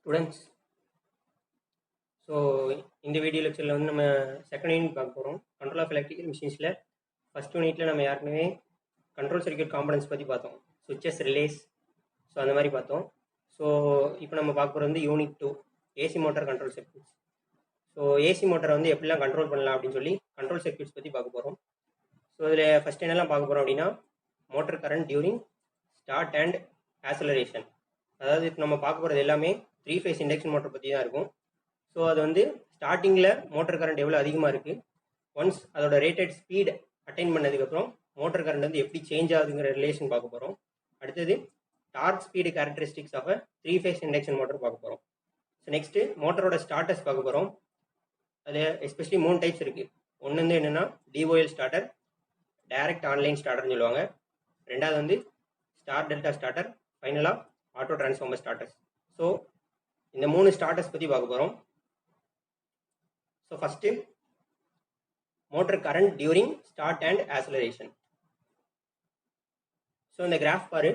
Students, so இந்த video லெக்சரில் வந்து நம்ம செகண்ட் யூனிட் பார்க்க போகிறோம். கண்ட்ரோல் ஆஃப் எலக்ட்ரிக்கல் மிஷின்ஸில் ஃபஸ்ட் யூனிட்டில் நம்ம ஏற்கனவே கண்ட்ரோல் சர்க்யூட் காம்பனன்ட்ஸ் பற்றி பார்த்தோம். சுவிச்சஸ், ரிலேஸ், ஸோ அந்த மாதிரி பார்த்தோம். ஸோ இப்போ நம்ம பார்க்க போகிறது வந்து unit 2 AC motor control circuits. So AC மோட்டரை வந்து எப்படிலாம் கண்ட்ரோல் பண்ணலாம் அப்படின்னு சொல்லி கண்ட்ரோல் சர்க்யூட்ஸ் பற்றி பார்க்க போகிறோம். ஸோ இதில் ஃபஸ்ட் என்னெல்லாம் பார்க்க போகிறோம் அப்படின்னா motor current during start and acceleration. அதாவது இப்போ நம்ம பார்க்க போகிறது எல்லாமே 3 ஃபேஸ் இண்டக்ஷன் மோட்டர் பற்றி தான் இருக்கும். ஸோ அது வந்து ஸ்டார்டிங்கில் மோட்டர் கரண்ட் எவ்வளோ அதிகமாக இருக்குது, ஒன்ஸ் அதோட ரேட்டட் ஸ்பீட் அட்டைன் பண்ணதுக்கப்புறம் மோட்டர் கரண்ட் வந்து எப்படி சேஞ்ச் ஆகுதுங்கிற ரிலேஷன் பார்க்க போகிறோம். அடுத்தது torque speed characteristics of 3 phase induction motor பார்க்க போகிறோம். ஸோ நெக்ஸ்ட்டு மோட்டரோட ஸ்டார்டர்ஸ் பார்க்க போகிறோம். அதில் எஸ்பெஷலி 3 டைப்ஸ் இருக்குது. ஒன்று வந்து என்னென்னா டிஓஎல் ஸ்டார்டர், டைரக்ட் ஆன்லைன் ஸ்டார்டர்னு சொல்லுவாங்க. ரெண்டாவது வந்து ஸ்டார் டெல்டா ஸ்டார்டர், ஃபைனலாக ஆட்டோ டிரான்ஸ்ஃபார்மர் ஸ்டார்டர்ஸ். ஸோ இந்த 3 ஸ்டார்டர்ஸ் பற்றி பார்க்க போகிறோம். So first motor current during start and acceleration. So இந்த கிராஃப் பாரு.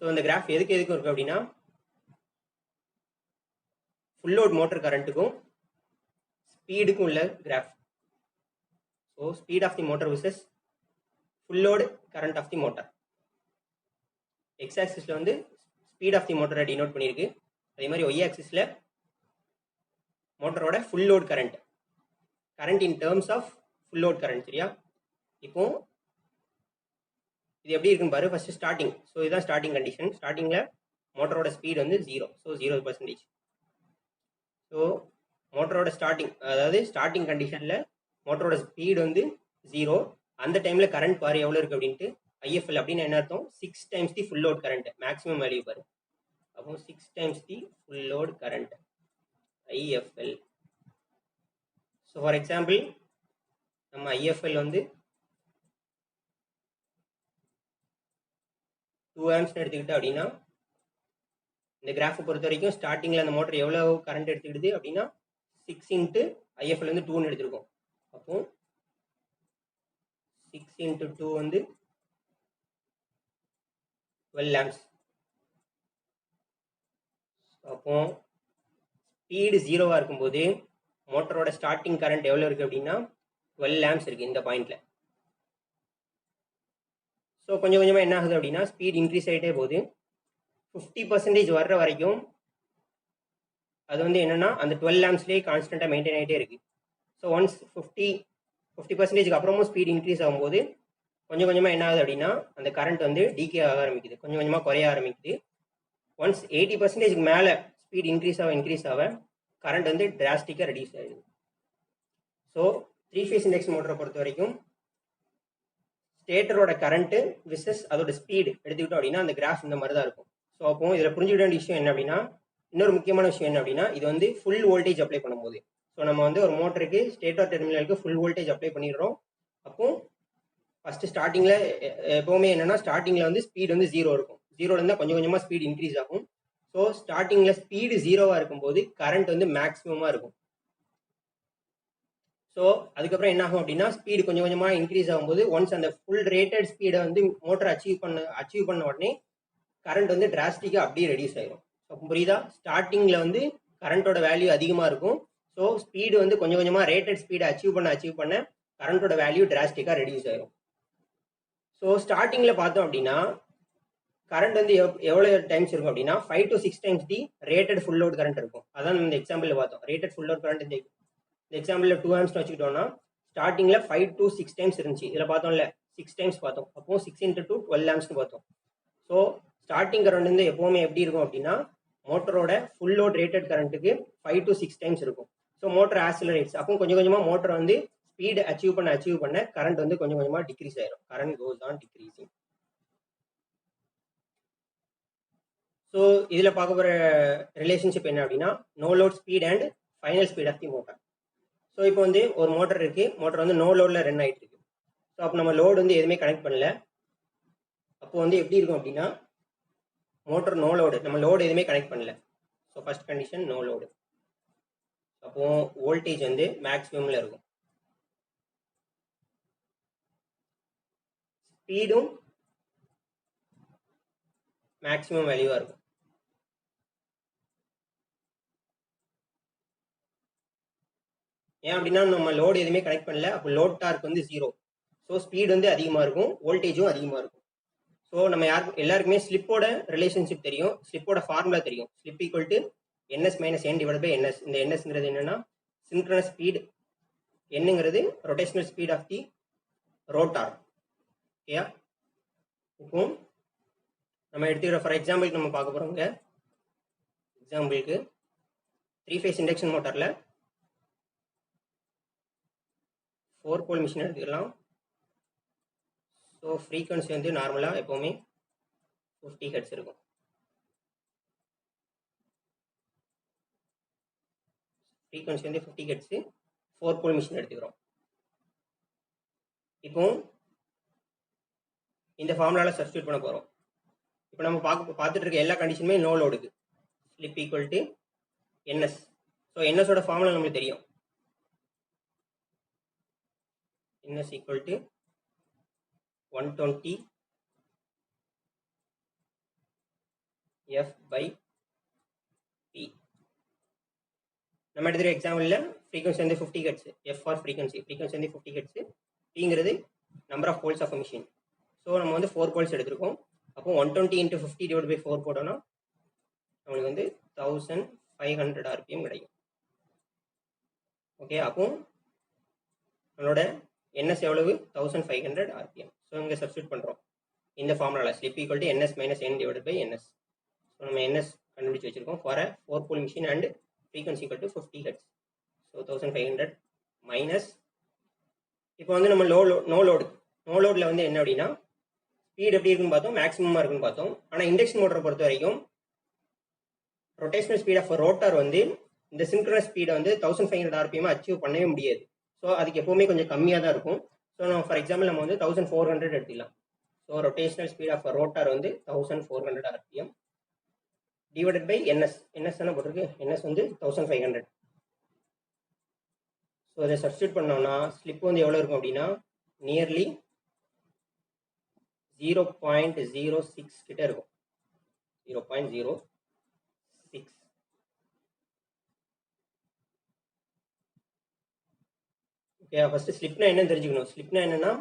ஸோ இந்த கிராஃப் எதுக்கு இருக்குது அப்படின்னா ஃபுல் லோட் மோட்டர் கரண்ட்டுக்கும் ஸ்பீடுக்கும் உள்ள graph. So speed of the motor versus full load current of the motor. X ஆக்சிஸில் வந்து ஸ்பீட் ஆஃப் தி மோட்டரை டினோட் பண்ணியிருக்கு. அதே மாதிரி ஒய் ஆக்சிஸில் மோட்டரோட full load current in terms of full load current. சரியா? இப்போ இது எப்படி இருக்குன்னு பாரு. First starting. ஸோ இதுதான் ஸ்டார்டிங் கண்டிஷன். ஸ்டார்டிங்கில் மோட்டரோட ஸ்பீட் வந்து 0. ஸோ 0%. ஸோ மோட்டரோட ஸ்டார்டிங், அதாவது ஸ்டார்டிங் கண்டிஷனில் மோட்டரோட ஸ்பீட் வந்து 0. அந்த டைமில் கரண்ட் பாரு எவ்வளோ இருக்குது அப்படின்ட்டு. ஐஎஃப்எல் அப்படின்னு என்ன அர்த்தம்? 6 டைம்ஸ் தி full load current. Maximum value பாரு. அப்போ 6 times the full load current IFL. So for example நம்ம ஐஎஃப்எல் வந்து 2 ஆம்ஸ் எடுத்துக்கிட்டு அப்படின்னா இந்த கிராஃபை பொறுத்த வரைக்கும் ஸ்டார்டிங்கில் அந்த மோட்டர் எவ்வளோ கரண்ட் எடுத்துக்கிடுது அப்படின்னா 6 இன்ட்டு ஐஎஃப்எல் வந்து 2ன்னு எடுத்திருக்கோம். அப்போ 6 இன்ட்டு 2 வந்து 12 ஆம்ஸ். அப்போ ஸ்பீடு 0வாக இருக்கும்போது மோட்டரோட ஸ்டார்டிங் கரண்ட் எவ்வளோ இருக்குது அப்படின்னா 12 ஆம்ஸ் இருக்குது இந்த பாயிண்டில். ஸோ கொஞ்சம் கொஞ்சமாக என்ன ஆகுது அப்படின்னா ஸ்பீட் இன்க்ரீஸ் ஆகிட்டே போகுது. 50% வர்ற வரைக்கும் அது வந்து என்னென்னா அந்த 12 ஆம்ஸ்லேயே கான்ஸ்டண்ட்டாக மெயின்டைன் ஆகிட்டே இருக்குது. ஸோ ஒன்ஸ் 50% அப்புறமும் ஸ்பீட் இன்க்ரீஸ் ஆகும்போது கொஞ்சம் கொஞ்சமாக என்ன ஆகுது அப்படின்னா அந்த கரண்ட் வந்து டீகே ஆக ஆரம்பிக்குது, கொஞ்சம் கொஞ்சமாக குறைய ஆரம்பிக்குது. ஒன்ஸ் 80% மேலே ஸ்பீட் இன்க்ரீஸ் ஆக கரண்ட் வந்து டிராஸ்டிக்காக ரெடியூஸ் ஆகிடுது. ஸோ 3 ஃபேஸ் இண்டக்ஷன் மோட்டரை பொறுத்த வரைக்கும் ஸ்டேட்டரோட கரண்ட்டு விசஸ் அதோட ஸ்பீடு எடுத்துக்கிட்டோம் அப்படின்னா அந்த கிராஃப் இந்த மாதிரி தான் இருக்கும். ஸோ அப்போ இதில் புரிஞ்சுக்கிட்ட வேண்டிய விஷயம் என்ன அப்படின்னா, இன்னொரு முக்கியமான விஷயம் என்ன அப்படின்னா, இது வந்து ஃபுல் வோல்டேஜ் அப்ளை பண்ணும்போது, ஸோ நம்ம வந்து ஒரு மோட்டருக்கு ஸ்டேட்டர் டெர்மினலுக்கு ஃபுல் வோல்டேஜ் அப்ளை பண்ணிடுறோம். அப்போ ஃபஸ்ட்டு ஸ்டார்டிங்கில் எப்போவுமே என்னென்னா ஸ்டார்டிங்கில் வந்து ஸ்பீடு வந்து 0 இருக்கும். 0ல இருந்தால் கொஞ்சம் கொஞ்சமாக ஸ்பீடு இன்க்ரீஸ் ஆகும். ஸோ ஸ்டார்டிங்கில் ஸ்பீடு 0வாக இருக்கும்போது கரண்ட் வந்து மேக்ஸிமமாக இருக்கும். ஸோ அதுக்கப்புறம் என்ன ஆகும் அப்படின்னா ஸ்பீடு கொஞ்சம் கொஞ்சமாக இன்க்ரீஸ் ஆகும்போது ஒன்ஸ் அந்த ஃபுல் ரேட்டட் ஸ்பீடை வந்து மோட்டர் அச்சீவ் பண்ண உடனே கரண்ட் வந்து டிராஸ்டிக்காக அப்படியே ரெடியூஸ் ஆகிடும். ஸோ புரியுதா? ஸ்டார்டிங்கில் வந்து கரண்ட்டோட வேல்யூ அதிகமாக இருக்கும். ஸோ ஸ்பீடு வந்து கொஞ்சம் கொஞ்சமாக ரேட்டட் ஸ்பீடை அச்சீவ் பண்ண கரண்ட்டோட வேல்யூ டிராஸ்டிக்காக ரெடியூஸ் ஆகிடும். ஸோ ஸ்டார்டிங்கில் பார்த்தோம் அப்படின்னா கரண்ட் வந்து எவ்வளோ டைம்ஸ் இருக்கும் அப்படின்னா 5 to 6 times the rated full load current இருக்கும். அதான் இந்த எக்ஸாம்பிளில் பார்த்தோம். ரேட்டட் ஃபுல் லோட் கரண்ட் இந்த எக்ஸாம்பிளில் 2 ஆம்ஸ் வச்சுக்கிட்டோம்னா ஸ்டார்டிங்கில் 5 to 6 டைம்ஸ் இருந்துச்சு. இதில் பார்த்தோம்ல 6 டைம்ஸ் பார்த்தோம். அப்போ 6 இன்ட்டு 2 12 ஆம்ஸ்னு பார்த்தோம். ஸோ ஸ்டார்டிங் கரண்ட் வந்து எப்போவுமே எப்படி இருக்கும் அப்படின்னா மோட்டரோட ஃபுல் லோட் ரேட்டட் கரண்ட்டுக்கு 5 to 6 டைம்ஸ் இருக்கும். So motor accelerates. அப்போ கொஞ்சம் கொஞ்சமாக மோட்டர் வந்து ஸ்பீடு அச்சீவ் பண்ண கரண்ட் வந்து கொஞ்சம் கொஞ்சமாக டிக்ரீஸ் ஆயிடும். Current goes on decreasing. So இதில் பார்க்க போகிற ரிலேஷன்ஷிப் என்ன அப்படின்னா no load speed and final speed of the motor. So இப்போ வந்து ஒரு மோட்டர் இருக்குது. மோட்டர் வந்து நோ லோடில் ரன் ஆகிட்டு இருக்கு. ஸோ அப்போ நம்ம லோடு வந்து எதுவுமே கனெக்ட் பண்ணல. அப்போ வந்து எப்படி இருக்கும் அப்படின்னா மோட்டர் நோ லோடு, நம்ம லோடு எதுவுமே கனெக்ட் பண்ணல. So first condition no load. அப்போ வோல்டேஜ் வந்து மேக்ஸிமம்ல இருக்கும். ஸ்பீடும் மேக்ஸிமம் வேல்யூவாக இருக்கும். ஏன் அப்படின்னா நம்ம லோடு எதுவுமே கனெக்ட் பண்ணல, அப்போ லோட் டார்க் வந்து 0. ஸோ ஸ்பீடு வந்து அதிகமாக இருக்கும், வோல்டேஜும் அதிகமாக இருக்கும். ஸோ நம்ம எல்லாருக்குமே ஸ்லிப்போட ரிலேஷன்ஷிப் தெரியும், ஸ்லிப்போட ஃபார்முலா தெரியும். Slip equal to NS minus N divide by NS. இந்த என்எஸ்ங்கிறது என்னன்னா சிங்க்ரனஸ் ஸ்பீட், என்னங்கிறது rotational speed of the rotor. ஓகேயா? இப்போ நம்ம எடுத்துக்கிற ஃபார் எக்ஸாம்பிளுக்கு நம்ம பார்க்க போகிறோங்க. எக்ஸாம்பிளுக்கு 3 ஃபேஸ் இண்டக்ஷன் மோட்டாரில் 4 போல் மிஷின் எடுத்துக்கலாம். ஸோ ஃப்ரீக்வன்சி வந்து நார்மலாக எப்போவுமே 50 ஹெர்ட்ஸ் இருக்கும். ஃப்ரீக்வன்சி வந்து 50 ஹெர்ட்ஸு, 4 போல் மிஷின் எடுத்துக்கிறோம். இப்போ இந்த ஃபார்முலாவில் சப்ஸ்டியூட் பண்ண போகிறோம். இப்போ நம்ம பார்த்துட்டு இருக்க எல்லா கண்டிஷனுமே நோ லோடுக்கு. Slip equal to NS. So என்எஸோட ஃபார்முலா நம்மளுக்கு தெரியும். NS equal to 120 F by P. நம்ம எடுத்துகிற எக்ஸாம்பிளில் ஃப்ரீக்வன்சி வந்து 50 ஹெர்ட்ஸ். F ஃபார் ஃப்ரீக்வன்சி வந்து 50 ஹெர்ட்ஸ். Pங்கிறது number of poles of a machine. So நம்ம வந்து 4 போல்ஸ் எடுத்திருக்கோம். அப்போ 120 × 50 டிவைட் பை 4 போட்டோம்னா நம்மளுக்கு வந்து 1500 RPM கிடைக்கும். ஓகே, அப்போ நம்மளோட NS எவ்வளவு? 1500 RPM. ஸோ இங்கே சப்ஸ்டியூட் பண்ணுறோம் இந்த ஃபார்முலாவில். Slip equal to NS minus N divide by NS. So நம்ம NS கண்டுபிடிச்சி வச்சிருக்கோம் for a 4 pole machine and frequency equal to 50 hertz. So 1500 minus, இப்போ வந்து நம்ம நோ லோடில் வந்து என்ன அப்படின்னா ஸ்பீட் எப்படி இருக்குன்னு பார்த்தோம், மேக்ஸிமமாக இருக்குன்னு பார்த்தோம். ஆனால் இண்டக்ஷன் மோட்டரை பொறுத்த வரைக்கும் ரொட்டேஷனல் ஸ்பீட் ஆஃப் ரோட்டார் வந்து இந்த சிங்க்ரனஸ் ஸ்பீடை வந்து 1500 RPM அச்சீவ் பண்ணவே முடியாது. ஸோ அதுக்கு எப்போவுமே கொஞ்சம் கம்மியாக தான் இருக்கும். ஸோ நம்ம ஃபார் எக்ஸாம்பிள் நம்ம வந்து 1400 எடுத்துக்கலாம். So rotational speed of rotor வந்து 1400 RPM டிவைடட் பை NS தானே போட்டிருக்கு. NS வந்து 1500. ஸோ அதை சப்ஸ்டியூட் பண்ணோம்னா ஸ்லிப் வந்து எவ்வளோ இருக்கும் அப்படின்னா நியர்லி 0.06 கிட்ட இருக்கும். 0.06. ஓகே, ஃபர்ஸ்ட் ஸ்லிப்னா என்னன்னு தெரிஞ்சுக்கணும். ஸ்லிப்னா என்னன்னா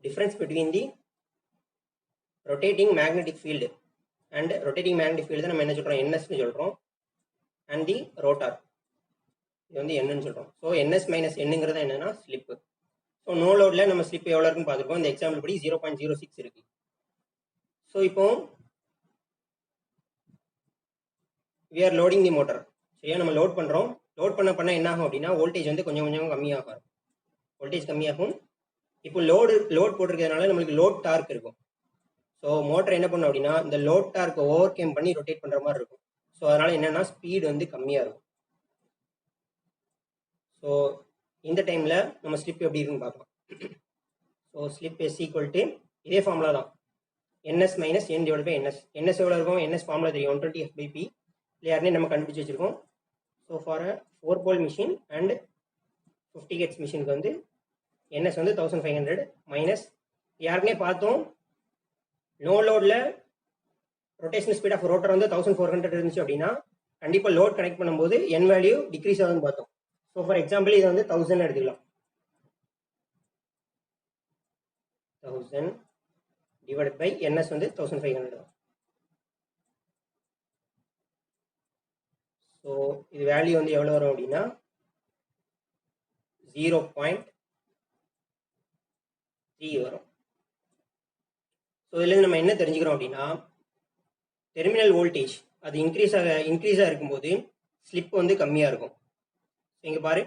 difference between the rotating magnetic field and rotating magnetic field நம்ம என்ன சொல்கிறோம், NSன்னு சொல்கிறோம். அண்ட் தி ரோட்டார் இது வந்து என்னன்னு சொல்கிறோம். ஸோ NS மைனஸ் என்னங்கிறது என்னன்னா ஸ்லிப்பு. ஸோ நோ லோடில் நம்ம ஸ்லிப் எவ்வளோ இருக்குன்னு பார்த்துருக்கோம். இந்த எக்ஸாம்பிள் படி 0.06 இருக்கு. ஸோ இப்போ we are loading the motor. சரியா, நம்ம லோட் பண்ணுறோம். லோட் பண்ண என்ன ஆகும் அப்படின்னா வோல்டேஜ் வந்து கொஞ்சம் கொஞ்சம் கம்மியாகும். வோல்டேஜ் கம்மியாகும். இப்போ லோட் போட்டிருக்கிறதுனால நம்மளுக்கு லோட் டார்க் இருக்கும். ஸோ மோட்டர் என்ன பண்ணும் அப்படின்னா இந்த லோட் டார்க் ஓவர் கேம் பண்ணி ரொட்டேட் பண்ணுற மாதிரி இருக்கும். ஸோ அதனால என்னன்னா ஸ்பீடு வந்து கம்மியாக இருக்கும். ஸோ இந்த டைமில் நம்ம ஸ்லிப் எப்படி இருக்குன்னு பார்க்கலாம். So slip S equal to இதே ஃபார்முலா தான், NS minus N divide by NS. NS எவ்வளோ இருக்கும்? NS ஃபார்முலா தெரியும், 120 F by P. யாருன்னு நம்ம கண்டுபிடிச்சி வச்சிருக்கோம். So for 4 pole machine and 50 hertz மிஷினுக்கு வந்து NS வந்து 1500 மைனஸ் யாருன்னே பார்த்தோம். நோ லோடில் ரொட்டேஷனல் ஸ்பீட் ஆஃப் ரோட்டர் வந்து 1400 இருந்துச்சு அப்படின்னா கண்டிப்பாக லோட் கனெக்ட் பண்ணும்போது N வேல்யூ டிக்ரீஸ் ஆகுதுன்னு பார்த்தோம். ஸோ ஃபார் எக்ஸாம்பிள் இதை வந்து 1000 எடுத்துக்கலாம். 1000 டிவைட் பை NS வந்து 1500 தான். ஸோ இது வேல்யூ வந்து எவ்வளோ வரும் அப்படின்னா 0.3 வரும். ஸோ இதுலேருந்து நம்ம என்ன தெரிஞ்சுக்கிறோம் அப்படின்னா டெர்மினல் வோல்டேஜ் அது இன்க்ரீஸாக இருக்கும்போது ஸ்லிப் வந்து கம்மியாக இருக்கும். இங்கே பாரு,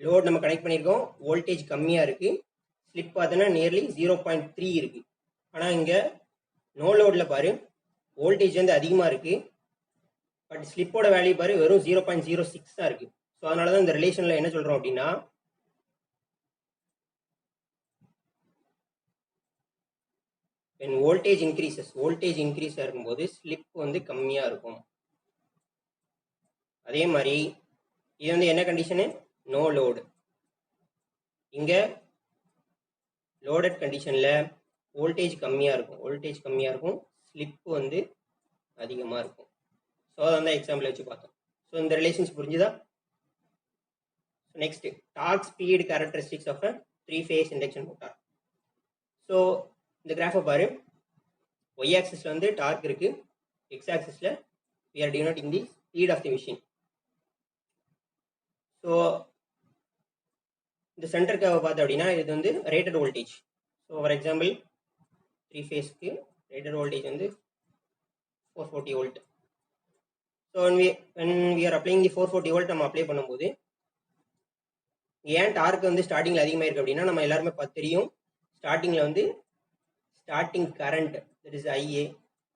லோட் நம்ம கனெக்ட் பண்ணியிருக்கோம், வோல்டேஜ் கம்மியாக இருக்குது, ஸ்லிப் பார்த்தோன்னா நியர்லி 0.3 இருக்குது. ஆனால் இங்கே நோ லோடில் பாரு வோல்டேஜ் வந்து அதிகமாக இருக்குது, பட் ஸ்லிப்போட வேல்யூ பாரு வெறும் 0.06 தான் இருக்குது. ஸோ அதனால தான் இந்த ரிலேஷனில் என்ன சொல்கிறோம் அப்படின்னா when voltage increases, voltage increase இருக்கும்போது ஸ்லிப் வந்து கம்மியாக இருக்கும். அதே மாதிரி இது வந்து என்ன கண்டிஷனு? No load. இங்கே லோடட் கண்டிஷனில் வோல்டேஜ் கம்மியாக இருக்கும், ஸ்லிப் வந்து அதிகமாக இருக்கும். ஸோ அதை வந்து எக்ஸாம்பிள் வச்சு பார்த்தோம். ஸோ இந்த ரிலேஷன்ஸ் புரிஞ்சுதா? Next torque speed characteristics of a 3-phase induction motor. So இந்த கிராஃபை பாரு, ஒய் ஆக்சிஸில் வந்து டார்க் இருக்கு, எக்ஸ் ஆக்சிஸில் we are denoting the speed of the machine. So இந்த சென்டர் கர்வை பார்த்தோம் அப்படின்னா இது வந்து rated voltage. So for example 3-phaseக்கு ரேட்டட் வோல்டேஜ் வந்து 440 volt. So when we are applying the 440 volt நம்ம அப்ளை பண்ணும்போது ஏன் டார்க் வந்து ஸ்டார்டிங்கில் அதிகமாக இருக்குது அப்படின்னா நம்ம எல்லாருமே தெரியும், ஸ்டார்டிங்கில் வந்து starting current that is IA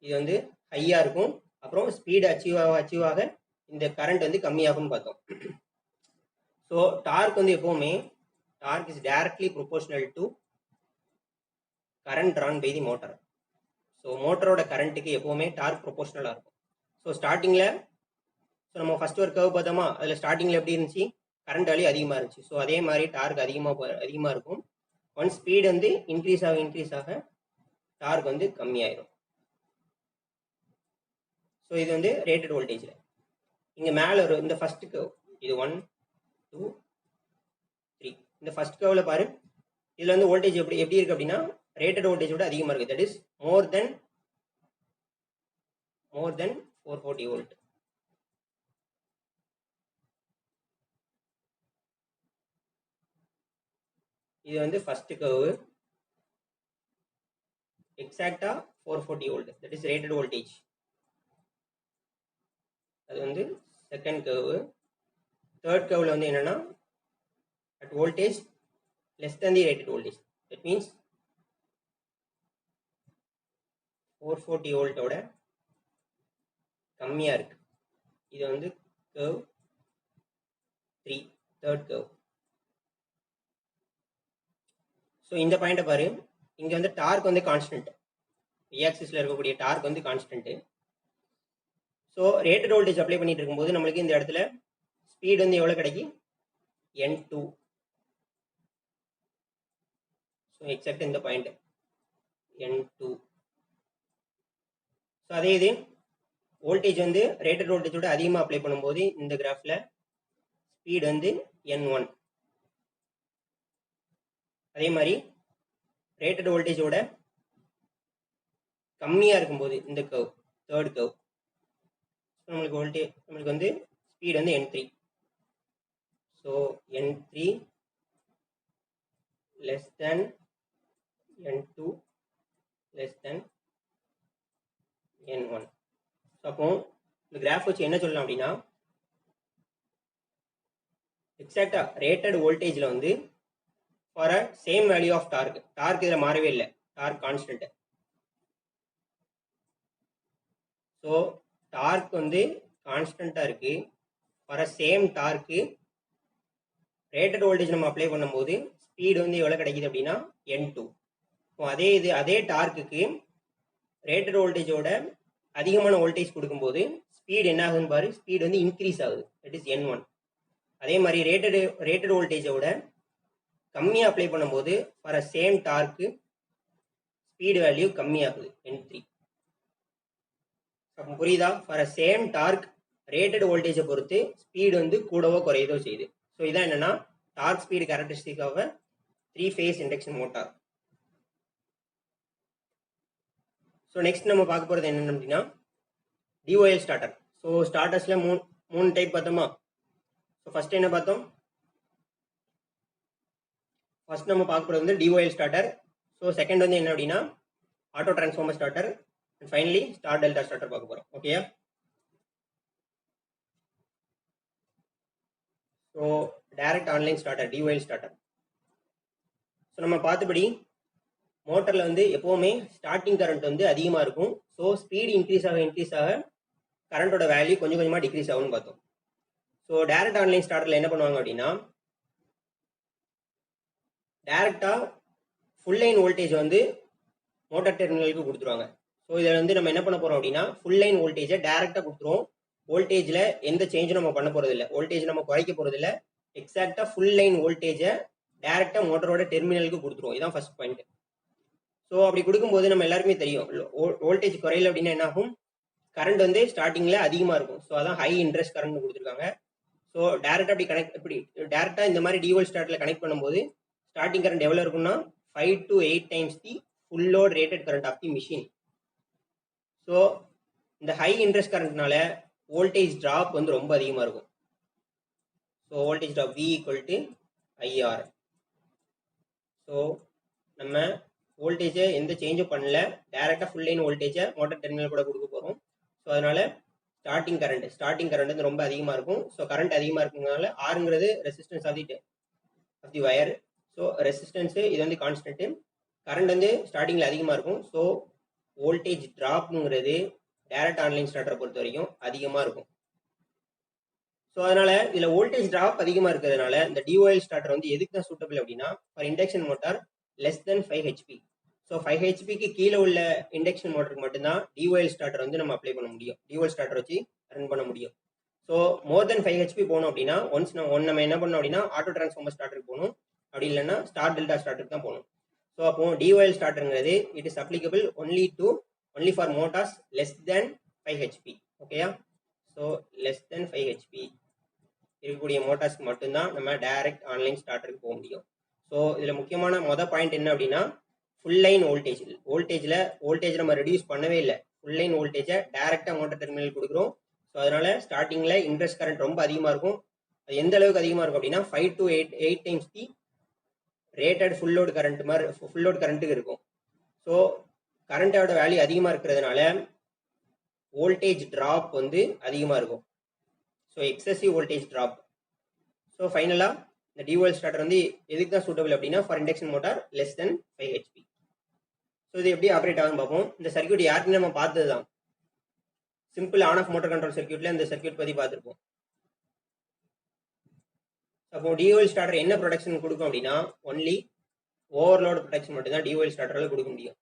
இது வந்து ஹையாக இருக்கும், அப்புறம் ஸ்பீடு அச்சீவ் ஆக இந்த கரண்ட் வந்து கம்மியாகும்னு பார்த்தோம். ஸோ டார்க் வந்து எப்போவுமே torque is directly proportional to current drawn by the motor. So மோட்டரோட கரண்ட்டுக்கு எப்போவுமே டார்க் ப்ரொபோர்ஷனலாக இருக்கும். ஸோ ஸ்டார்டிங்கில் நம்ம ஃபர்ஸ்ட் ஒரு கர்வ் பார்த்தோமா, அதில் ஸ்டார்டிங்கில் எப்படி இருந்துச்சு, கரண்ட் வேல்யூ அதிகமாக இருந்துச்சு. ஸோ அதே மாதிரி டார்க் அதிகமாக இருக்கும். ஒன் ஸ்பீடு வந்து இன்க்ரீஸ் ஆக டார்க் வந்து கம்மியாயிரும். ஸோ இது வந்து ரேட்டட் வோல்டேஜில். இங்கே மேலே ஒரு இந்த ஃபர்ஸ்ட் கர்வ் இது 1 2 3 இந்த ஃபர்ஸ்ட் கர்வில் பாரு, இதில் வந்து வோல்டேஜ் எப்படி இருக்கு அப்படின்னா ரேட்டட் வோல்டேஜோட அதிகமாக இருக்குது. That is more then 440 volt. இது வந்து ஃபர்ஸ்ட் கர்வ், எக்ஸாக்டா 440 volt that is rated voltage. அது வந்து செகண்ட் கர்வ். தேர்ட் கர்வ்ல வந்து என்னன்னா at voltage less than the rated voltage, that means 440 வோல்ட்டோட கம்மியா இருக்கு. இது வந்து கர்வ் 3 தேர்ட் கர்வ். ஸோ இந்த பாயிண்ட்டை பாரு, இங்க வந்து டார்க் வந்து கான்ஸ்டன்ட், ஆக்சிஸ்ல இருக்கக்கூடிய டார்க் வந்து constant. So rated voltage apply பண்ணிட்டு இருக்கும்போது நம்மளுக்கு இந்த இடத்துல ஸ்பீட் வந்து எவ்வளோ கிடைக்கும், N2. ஸோ எக்ஸாக்ட் இந்த பாயிண்ட் N2. ஸோ அதே இது வோல்டேஜ் வந்து ரேட்டட் வோல்டேஜோட அதிகமாக அப்ளை பண்ணும்போது இந்த கிராஃப்ல ஸ்பீட் வந்து N1. அதே மாதிரி ரேட்டட் வோல்டேஜோட கம்மியாக இருக்கும்போது இந்த கர்வ் தேர்ட் கர்வ் நம்மளுக்கு வந்து ஸ்பீட் வந்து N3. So N3 less than N2 less than N1. அப்போ இந்த கிராஃப் வச்சு என்ன சொல்லலாம் அப்படின்னா எக்ஸாக்டா ரேட்டட் வோல்டேஜில் வந்து for a same value of torque இதில் மாறவே இல்லை, டார்க் கான்ஸ்டன்ட். ஸோ டார்க் வந்து கான்ஸ்டன்ட்டாக இருக்கு. For a same torque rated voltage நம்ம அப்ளை பண்ணும்போது ஸ்பீடு வந்து எவ்வளோ கிடைக்குது அப்படின்னா N2. அதே டார்க்குக்கு ரேட்டட் வோல்டேஜோட அதிகமான வோல்டேஜ் கொடுக்கும்போது ஸ்பீடு என்ன ஆகுதுன்னு பாரு, ஸ்பீடு வந்து இன்க்ரீஸ் ஆகுது, தட் இஸ் N1. அதே மாதிரி ரேட்டட் வோல்டேஜோட கம்மியாக அப்ளை பண்ணும்போது for a same torque speed value கம்மியாகுது, N3. அப்போ புரியுதா, for a same torque rated வோல்டேஜை பொறுத்து ஸ்பீடு வந்து கூடவோ குறையதோ செய்யுது. ஸோ இதான் என்னன்னா torque speed characteristic of 3-phase induction motor. So next நம்ம பார்க்க போகிறது என்னென்னு அப்படின்னா டிஓஎல் ஸ்டார்டர். ஸோ ஸ்டார்டர்ஸில் மூணு டைப் பார்த்தோமா. ஸோ ஃபர்ஸ்ட் என்ன பார்த்தோம், ஃபர்ஸ்ட் நம்ம பார்க்க போகிறது வந்து டிஓஎல் ஸ்டார்டர். ஸோ செகண்ட் வந்து என்ன அப்படின்னா auto transformer starter, and finally star delta starter பார்க்க போகிறோம். ஓகேயா. So direct online starter, TOL starter. So நம்ம பார்த்தபடி மோட்டரில் வந்து எப்போவுமே ஸ்டார்டிங் கரண்ட் வந்து அதிகமாக இருக்கும். ஸோ ஸ்பீடு இன்க்ரீஸ் ஆக கரண்டோட வேல்யூ கொஞ்சம் கொஞ்சமாக டிக்ரீஸ் ஆகும்னு பார்த்தோம். ஸோ டைரக்ட் ஆன்லைன் ஸ்டார்டரில் என்ன பண்ணுவாங்க அப்படின்னா டைரக்டாக ஃபுல் லைன் வோல்டேஜ் வந்து மோட்டார் டெர்மினலுக்கு கொடுத்துருவாங்க. ஸோ இதில் வந்து நம்ம என்ன பண்ண போகிறோம் அப்படின்னா ஃபுல் லைன் வோல்டேஜை டைரக்டாக கொடுத்துருவோம். வோல்டேஜில் எந்த சேஞ்சும் நம்ம பண்ண போகிறது இல்லை, வோல்டேஜ் நம்ம குறைக்க போகிறது இல்லை. எக்ஸாக்டாக ஃபுல் லைன் வோல்டேஜை டைரக்டாக மோட்டரோட டெர்மினலுக்கு கொடுத்துருவோம். இதான் ஃபர்ஸ்ட் பாயிண்ட். ஸோ அப்படி கொடுக்கும்போது நம்ம எல்லாருமே தெரியும் வோல்டேஜ் குறையல அப்படின்னா என்ன ஆகும், கரண்ட் வந்து ஸ்டார்டிங்கில் அதிகமாக இருக்கும். ஸோ அதான் ஹை இன்ட்ரெஸ்ட் கரண்ட் கொடுத்துருக்காங்க. ஸோ டேரெக்டாக இப்படி டேரெக்டாக இந்த மாதிரி டிவோல்ட் ஸ்டார்ட்டில் கனெக்ட் பண்ணும்போது ஸ்டார்டிங் கரண்ட் எவ்வளோ இருக்குன்னா 5 to 8 times the full load rated current of the machine. So இந்த ஹை இன்ட்ரெஸ்ட் கரண்ட்னால வோல்டேஜ் ட்ராப் வந்து ரொம்ப அதிகமாக இருக்கும். So voltage drop V equal to IR. So நம்ம வோல்டேஜை எந்த சேஞ்சும் பண்ணல, டேரெக்டாக ஃபுல் லைன் வோல்டேஜை மோட்டர் டெர்மினல் கூட கொடுக்க போகிறோம். ஸோ அதனால ஸ்டார்டிங் கரண்ட் வந்து ரொம்ப அதிகமாக இருக்கும். ஸோ கரண்ட் அதிகமாக இருக்குங்கிறதுனால ஆறுங்கிறது resistance of the wire. So resistance இது வந்து கான்ஸ்டன்ட்டு, கரண்ட் வந்து ஸ்டார்டிங்கில் அதிகமாக இருக்கும். ஸோ வோல்டேஜ் ட்ராப்ங்கிறது டைரக்ட் ஆன்லைன் ஸ்டார்டரை பொறுத்த வரைக்கும் அதிகமாக இருக்கும். ஸோ அதனால இதில் வோல்டேஜ் ட்ராப் அதிகமாக இருக்கிறதுனால இந்த டிஓஎல் ஸ்டார்டர் வந்து எதுக்கு தான் சூட்டபிள் அப்படின்னா for induction motor less than 5 HP. So 5 HPக்கு கீழே உள்ள இண்டக்ஷன் மோட்டருக்கு மட்டும்தான் டிஓஎல் ஸ்டார்டர் வந்து நம்ம அப்ளை பண்ண முடியும், டிஓஎல் ஸ்டார்டர் வச்சு ரன் பண்ண முடியும். ஸோ மோர் தென் 5 HP போகணும் அப்படின்னா நம்ம என்ன பண்ணணும் அப்படின்னா ஆட்டோ டிரான்ஸ்ஃபார்மர் ஸ்டார்டருக்கு போகணும், அப்படி இல்லைன்னா ஸ்டார் டெல்டா ஸ்டார்டருக்கு தான் போகணும். ஸோ அப்போ டிஓஎல் ஸ்டார்டருங்கிறது it is applicable only for motors less than 5 HP. ஓகேயா? ஸோ லெஸ் தென் 5 HP இருக்கக்கூடிய மோட்டார்ஸ்க்கு மட்டும்தான் நம்ம டைரக்ட் ஆன்லைன் ஸ்டார்டருக்கு போக முடியும். ஸோ இதில் முக்கியமான பாயிண்ட் என்ன அப்படின்னா ஃபுல் லைன் வோல்டேஜ் நம்ம ரெடியூஸ் பண்ணவே இல்லை, ஃபுல் லைன் வோல்டேஜை டைரக்டாக மோட்டர் டெர்மினல் கொடுக்குறோம். ஸோ அதனால ஸ்டார்டிங்கில் இன்ட்ரெஸ்ட் கரண்ட் ரொம்ப அதிகமாக இருக்கும். அது எந்த அளவுக்கு அதிகமாக இருக்கும் அப்படின்னா 5 to 8 times the rated full load கரண்ட்டுக்கு இருக்கும். ஸோ கரண்டோட வேல்யூ அதிகமாக இருக்கிறதுனால வோல்டேஜ் ட்ராப் வந்து அதிகமாக இருக்கும். So excessive voltage drop. So ஃபைனலாக இந்த டிஓஎல் ஸ்டார்டர் வந்து எதுக்கு தான் சூட்டபிள் அப்படின்னா for induction motor less than 5 HP. So இது எப்படி ஆப்ரேட் ஆகும்னு பார்ப்போம். இந்த சர்க்யூட் யாருக்குன்னு நம்ம பார்த்தது தான், simple on off motor control சர்க்யூட்ல இந்த சர்க்யூட் பற்றி பார்த்துருப்போம். அப்போ டிஓஎல் ஸ்டார்டர் என்ன ப்ரொடக்ஷன் கொடுக்கும் அப்படின்னா ஒன்லி ஓவர்லோட் ப்ரொடக்ஷன் மட்டும்தான் டிஓஎல் ஸ்டார்டரால் கொடுக்க முடியும்.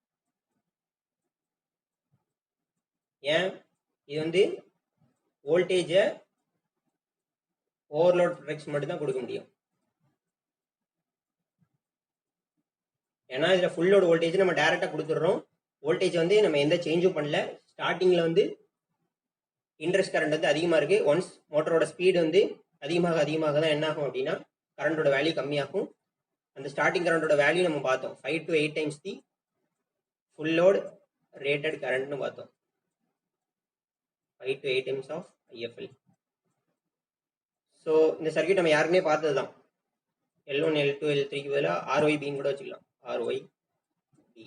ஏன்? இது வந்து வோல்டேஜை ஓவர்லோட் ப்ரொடக்ஷன் மட்டும் தான் கொடுக்க முடியும். ஏன்னா இதில் ஃபுல் லோட் வோல்டேஜ் நம்ம டைரெக்டாக கொடுத்துட்றோம். வோல்டேஜ் வந்து நம்ம எந்த சேஞ்சும் பண்ணல. ஸ்டார்டிங்கில் வந்து இன்ட்ரெஸ்ட் கரண்ட் வந்து அதிகமாக இருக்குது. ஒன்ஸ் மோட்டரோட ஸ்பீடு வந்து அதிகமாக தான் என்ன ஆகும் அப்படின்னா கரண்டோட வேல்யூ கம்மியாகும். அந்த ஸ்டார்டிங் கரண்டோட வேல்யூ நம்ம பார்த்தோம் 5 to 8 times the full load rated கரண்ட்னு பார்த்தோம், 5 to 8 times of IFL. So இந்த சர்க்யூட் நம்ம யாருக்குமே பார்த்தது தான். L1 L2 L3க்கு பதிலாக RYBன்னு கூட வச்சுக்கலாம், RYB.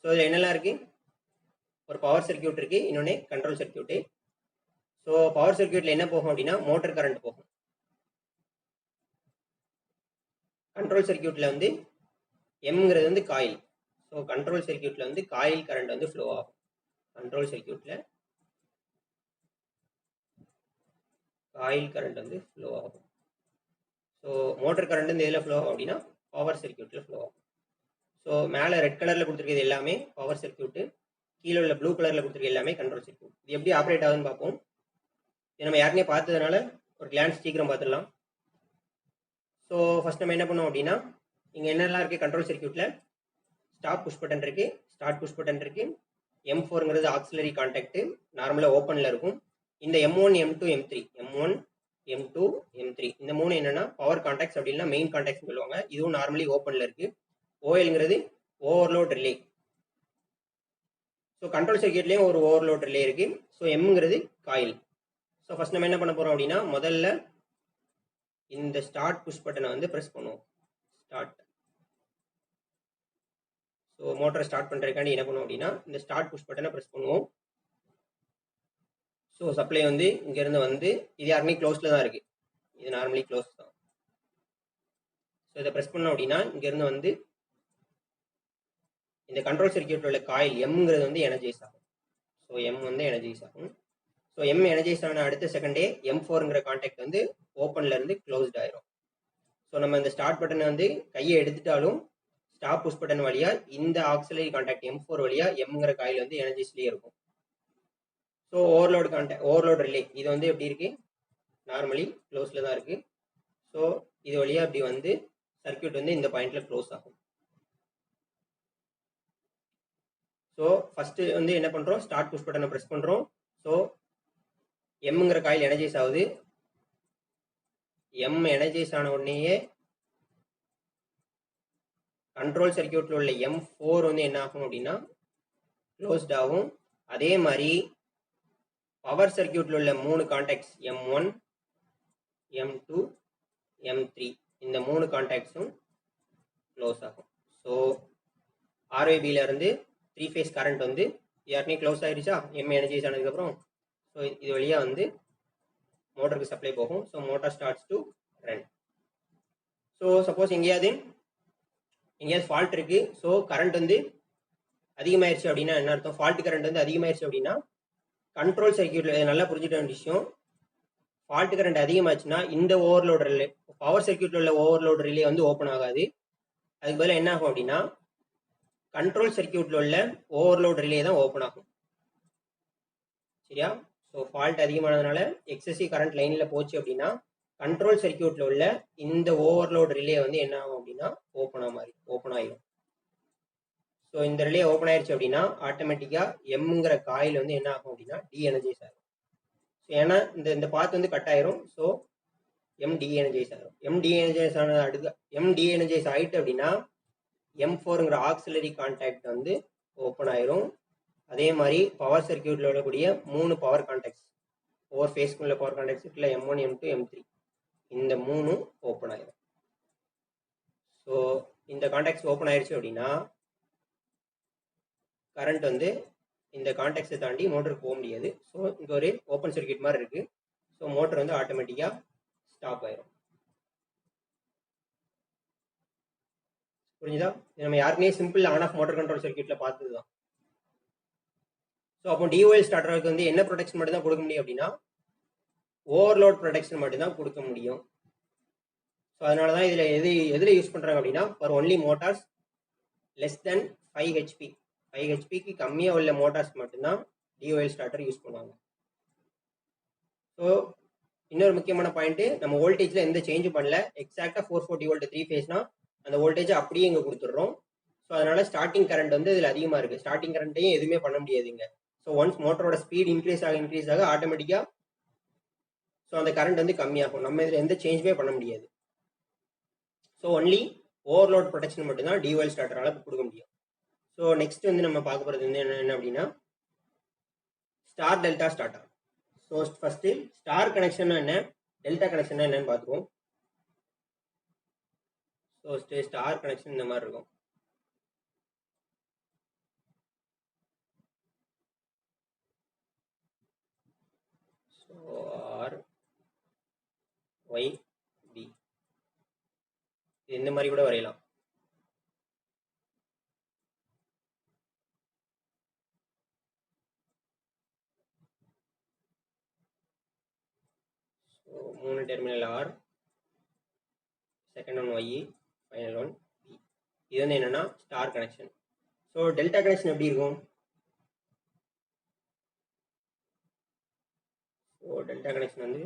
ஸோ இதில் என்னெல்லாம் இருக்குது? ஒரு பவர் சர்க்யூட் இருக்குது, இன்னொன்று கண்ட்ரோல் சர்க்யூட்டு. ஸோ பவர் சர்க்யூட்டில் என்ன போகும் அப்படின்னா மோட்டர் கரண்ட் போகும். கண்ட்ரோல் சர்க்யூட்டில் வந்து எம்ங்கிறது வந்து காயில். ஸோ கண்ட்ரோல் சர்க்யூட்டில் வந்து காயில் கரண்ட் வந்து ஃப்ளோ ஆகும். கண்ட்ரோல் சர்க்யூட்டில் காயில் கரண்ட் வந்து ஃப்ளோ ஆகும். ஸோ மோட்டர் கரண்ட் வந்து எதில் ஃப்ளோ ஆகும் அப்படின்னா பவர் சர்க்யூட்டில் ஃப்ளோ ஆகும். ஸோ மேலே ரெட் கலரில் கொடுத்துருக்கிறது எல்லாமே பவர் சர்க்யூட்டு, கீழே உள்ள ப்ளூ கலரில் கொடுத்துருக்க எல்லாமே கண்ட்ரோல் சர்க்யூட். இது எப்படி ஆப்ரேட் ஆகுதுன்னு பார்ப்போம். இது நம்ம யாருனே பார்த்ததுனால ஒரு கிளான்ஸ் சீக்கிரம் பார்த்துடலாம். ஸோ ஃபஸ்ட் நம்ம என்ன பண்ணோம் அப்படின்னா இங்கே என்னெல்லாம் இருக்குது கண்ட்ரோல் சர்க்யூட்டில் ஸ்டாப் புஷ் பட்டன் இருக்குது, ஸ்டார்ட் புஷ் பட்டன் இருக்குது. M4ங்கிறது ஆக்சிலரி கான்டாக்ட், நார்மலாக ஓப்பனில் இருக்கும். இந்த M1 M2 M3 இந்த மூணு என்னன்னா பவர் கான்டாக்ட்ஸ், அப்படி இல்லைன்னா மெயின் கான்டாக்ட்ஸ் சொல்லுவாங்க. இதுவும் நார்மலி ஓப்பனில் இருக்கு. OLங்கிறது ஓவர்லோட் ரிலே. ஸோ கண்ட்ரோல் சர்க்யூட்லேயும் ஒரு ஓவர்லோட் ரிலே இருக்கு. ஸோ Mங்கிறது காயில். ஸோ ஃபர்ஸ்ட் நம்ம என்ன பண்ண போறோம் அப்படின்னா முதல்ல இந்த ஸ்டார்ட் புஷ் பட்டனை வந்து ப்ரெஸ் பண்ணுவோம். ஸ்டார்ட். ஸோ மோட்டரை ஸ்டார்ட் பண்ணுறதுக்காண்டி என்ன பண்ணுவோம் அப்படின்னா இந்த ஸ்டார்ட் புஷ் பட்டனை ப்ரெஸ் பண்ணுவோம். ஸோ சப்ளை வந்து இங்கேருந்து வந்து இது யாருமே க்ளோஸில் தான் இருக்குது, இது நார்மலி க்ளோஸ் தான். ஸோ இதை ப்ரெஸ் பண்ணோம் அப்படின்னா இங்கேருந்து வந்து இந்த கண்ட்ரோல் சர்க்யூட்டில் உள்ள காயில் எம்ங்கிறது வந்து எனர்ஜைஸ் ஆகும். ஸோ எம் வந்து எனர்ஜைஸ் ஆகும். ஸோ எம் எனர்ஜைஸ் ஆன அடுத்த செகண்டே M4ங்கிற கான்டாக்ட் வந்து ஓப்பனில் இருந்து க்ளோஸ்ட் ஆயிரும். ஸோ நம்ம இந்த ஸ்டார்ட் பட்டனை வந்து கையை எடுத்துட்டாலும் ஸ்டாப் புஷ் பட்டன் வழியாக இந்த ஆக்சிலரி கான்டாக்ட் M4 வழியாக எம்ங்கிற காயில் வந்து எனர்ஜைஸ்லேயே இருக்கும். ஸோ ஓவர்லோட் ரிலே இது வந்து எப்படி இருக்கு, நார்மலி க்ளோஸில் தான் இருக்கு. ஸோ இது வழியாக அப்படி வந்து சர்க்யூட் வந்து இந்த பாயிண்ட்ல க்ளோஸ் ஆகும். ஸோ ஃபர்ஸ்ட் வந்து என்ன பண்ணுறோம், ஸ்டார்ட் புஷ் பட்டனை ப்ரெஸ் பண்ணுறோம். ஸோ எம்ங்கிற காயில் எனர்ஜைஸ் ஆகுது. எம் எனர்ஜைஸ் ஆன உடனேயே கண்ட்ரோல் சர்க்கியூட்டில் உள்ள M4 வந்து என்ன ஆகும் அப்படின்னா க்ளோஸ்ட் ஆகும். அதே மாதிரி பவர் சர்க்கியூட்டில் உள்ள 3 கான்டாக்ட்ஸ் M1, M2, M3 இந்த 3 கான்டாக்ட்ஸும் க்ளோஸ் ஆகும். ஸோ ஆர்ஏபியில் இருந்து 3 ஃபேஸ் கரண்ட் வந்து ஏற்கனவே க்ளோஸ் ஆகிடுச்சா எம் எனர்ஜைஸ் ஆனதுக்கப்புறம். ஸோ இது வழியாக வந்து மோட்டருக்கு சப்ளை போகும். So motor starts to run. So suppose எங்கேயாவது ஃபால்ட் இருக்கு, ஸோ கரண்ட் வந்து அதிகமாயிருச்சு அப்படின்னா என்ன அர்த்தம்? ஃபால்ட் கரண்ட் வந்து அதிகமாயிருச்சு அப்படின்னா கண்ட்ரோல் சர்க்கியூட்ல நல்லா புரிஞ்சுக்க வேண்டிய விஷயம், ஃபால்ட் கரண்ட் அதிகமாச்சுன்னா இந்த ஓவர்லோட் ரிலே, பவர் சர்க்கியூட்ல உள்ள ஓவர்லோட் ரிலே வந்து ஓப்பன் ஆகாது. அதுக்கு பதிலாக என்ன ஆகும் அப்படின்னா கண்ட்ரோல் சர்க்கியூட்ல உள்ள ஓவர்லோட் ரிலே தான் ஓப்பன் ஆகும். சரியா? ஸோ ஃபால்ட் அதிகமானதுனால எக்ஸசிவ் கரண்ட் லைன்ல போச்சு அப்படின்னா கண்ட்ரோல் சர்க்கியூட்ல உள்ள இந்த ஓவர்லோட் ரிலே வந்து என்ன ஆகும் அப்படின்னா ஓப்பன் ஆயிடும். ஸோ இந்த ரிலே ஓப்பன் ஆயிடுச்சு அப்படின்னா ஆட்டோமேட்டிக்காக எம்ங்கிற காயில் வந்து என்ன ஆகும் அப்படின்னா டீஎனர்ஜைஸ் ஆகும். ஸோ ஏன்னா இந்த பாத் வந்து கட் ஆயிரும். ஸோ எம் டீஎனர்ஜைஸ் ஆகும். எம் டீஎனர்ஜைஸ் ஆயிட்டு அப்படின்னா M4ங்கிற ஆக்சிலரி கான்டாக்ட் வந்து ஓப்பன் ஆயிரும். அதே மாதிரி பவர் சர்க்கியூட்ல உள்ளக்கூடிய 3 பவர் கான்டாக்ட்ஸ், ஒவ்வொரு ஃபேஸ்க்குள்ள பவர் கான்டாக்ட்ஸ் இருக்குல்ல, M1, M2, M3 இந்த 3 ஓப்பன் ஆயிரும். ஸோ இந்த கான்டாக்ட்ஸ் ஓப்பன் ஆயிடுச்சு அப்படின்னா கரண்ட் வந்து இந்த கான்டாக்ட்ஸை தாண்டி மோட்டருக்கு போக முடியாது. ஸோ இங்கே ஒரு ஓப்பன் சர்க்கியூட் மாதிரி இருக்கு. ஸோ மோட்டர் வந்து ஆட்டோமேட்டிக்காக ஸ்டாப் ஆயிரும். புரிஞ்சுதா? நம்ம யாருக்குமே simple on off motor control சர்க்கியூட்ல பார்த்தது தான். ஸோ அப்போ டிஓஎல் ஸ்டார்டருக்கு வந்து என்ன ப்ரொடெக்ஷன் மட்டும் தான் கொடுக்க முடியும் அப்படின்னா ஓவர்லோட் ப்ரொடெக்ஷன் மட்டும் தான் கொடுக்க முடியும். ஸோ அதனால தான் இதில் எதில் யூஸ் பண்ணுறாங்க அப்படின்னா for only Motors less than 5 HP 5 HPக்கு கம்மியாக உள்ள மோட்டார்ஸ் மட்டும்தான் டிஓஎல் ஸ்டார்டர் யூஸ் பண்ணுவாங்க. ஸோ இன்னொரு முக்கியமான பாயிண்ட், நம்ம வோல்டேஜில் எந்த சேஞ்சும் பண்ணல. எக்ஸாக்டாக 440 வோல்ட் 3 ஃபேஸ்னா அந்த வோல்டேஜ் அப்படியே இங்கே கொடுத்துட்றோம். ஸோ அதனால ஸ்டார்டிங் கரண்ட் வந்து இதில் அதிகமாக இருக்குது. ஸ்டார்டிங் கரண்ட்டையும் எதுவுமே பண்ண முடியாதுங்க. ஸோ ஒன்ஸ் மோட்டரோட ஸ்பீட் இன்க்ரீஸ் ஆக ஆட்டோமேட்டிக்காக ஸோ அந்த கரண்ட் வந்து கம்மியாகும். நம்ம இதில் எந்த சேஞ்சுமே பண்ண முடியாது. ஸோ ஒன்லி ஓவர்லோட் ப்ரொடெக்ஷன் மட்டும்தான் டிஓஎல் ஸ்டார்டரால் கொடுக்க முடியும். ஸோ நெக்ஸ்ட் வந்து நம்ம பார்க்க போகிறது வந்து என்ன அப்படின்னா star delta starter. So first star connection என்ன, டெல்டா கனெக்ஷன் என்னன்னு பார்த்துருவோம். ஸோ ஸ்டார் கனெக்ஷன் இந்த மாதிரி இருக்கும். ஸோ ஆர் ஒய் பி இந்த மாதிரி கூட வரையலாம். So 3 terminal R, second one Y, final one B. இது வந்து என்னன்னா star connection. So delta connection எப்படி இருக்கும்? ஸோ டெல்டா கனெக்ஷன் வந்து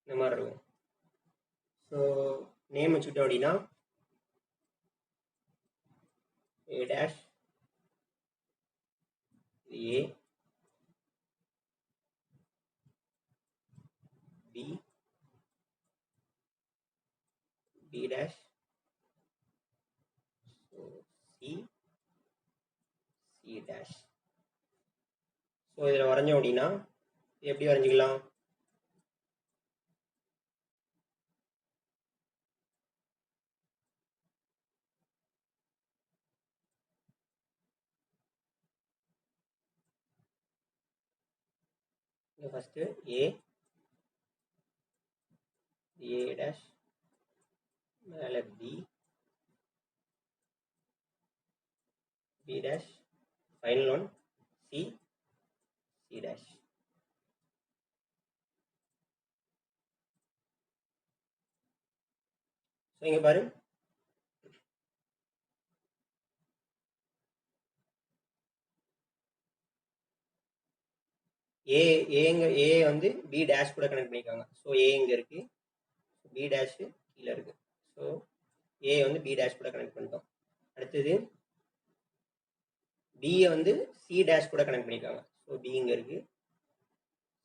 இந்த மாதிரி இருக்கும். ஸோ நேம் வச்சுக்கிட்டோம் அப்படின்னா A dash A B B dash so C C dash. So இதில் வரைஞ்சோம் அப்படின்னா எப்படி வரைஞ்சிக்கலாம்? ஃபர்ஸ்ட் A dash மேலே B dash final one C dash. So இங்கே பாரு, ஏ வந்து பி டேஷ் கூட கனெக்ட் பண்ணியிருக்காங்க. ஸோ ஏ இங்கே இருக்கு, பி டேஷ் கீழே இருக்கு. ஸோ ஏ வந்து பி டேஷ் கூட கனெக்ட் பண்ணிட்டோம். அடுத்தது பியை வந்து சி டேஷ் கூட கனெக்ட் பண்ணியிருக்காங்க. ஸோ பி இங்கே இருக்குது,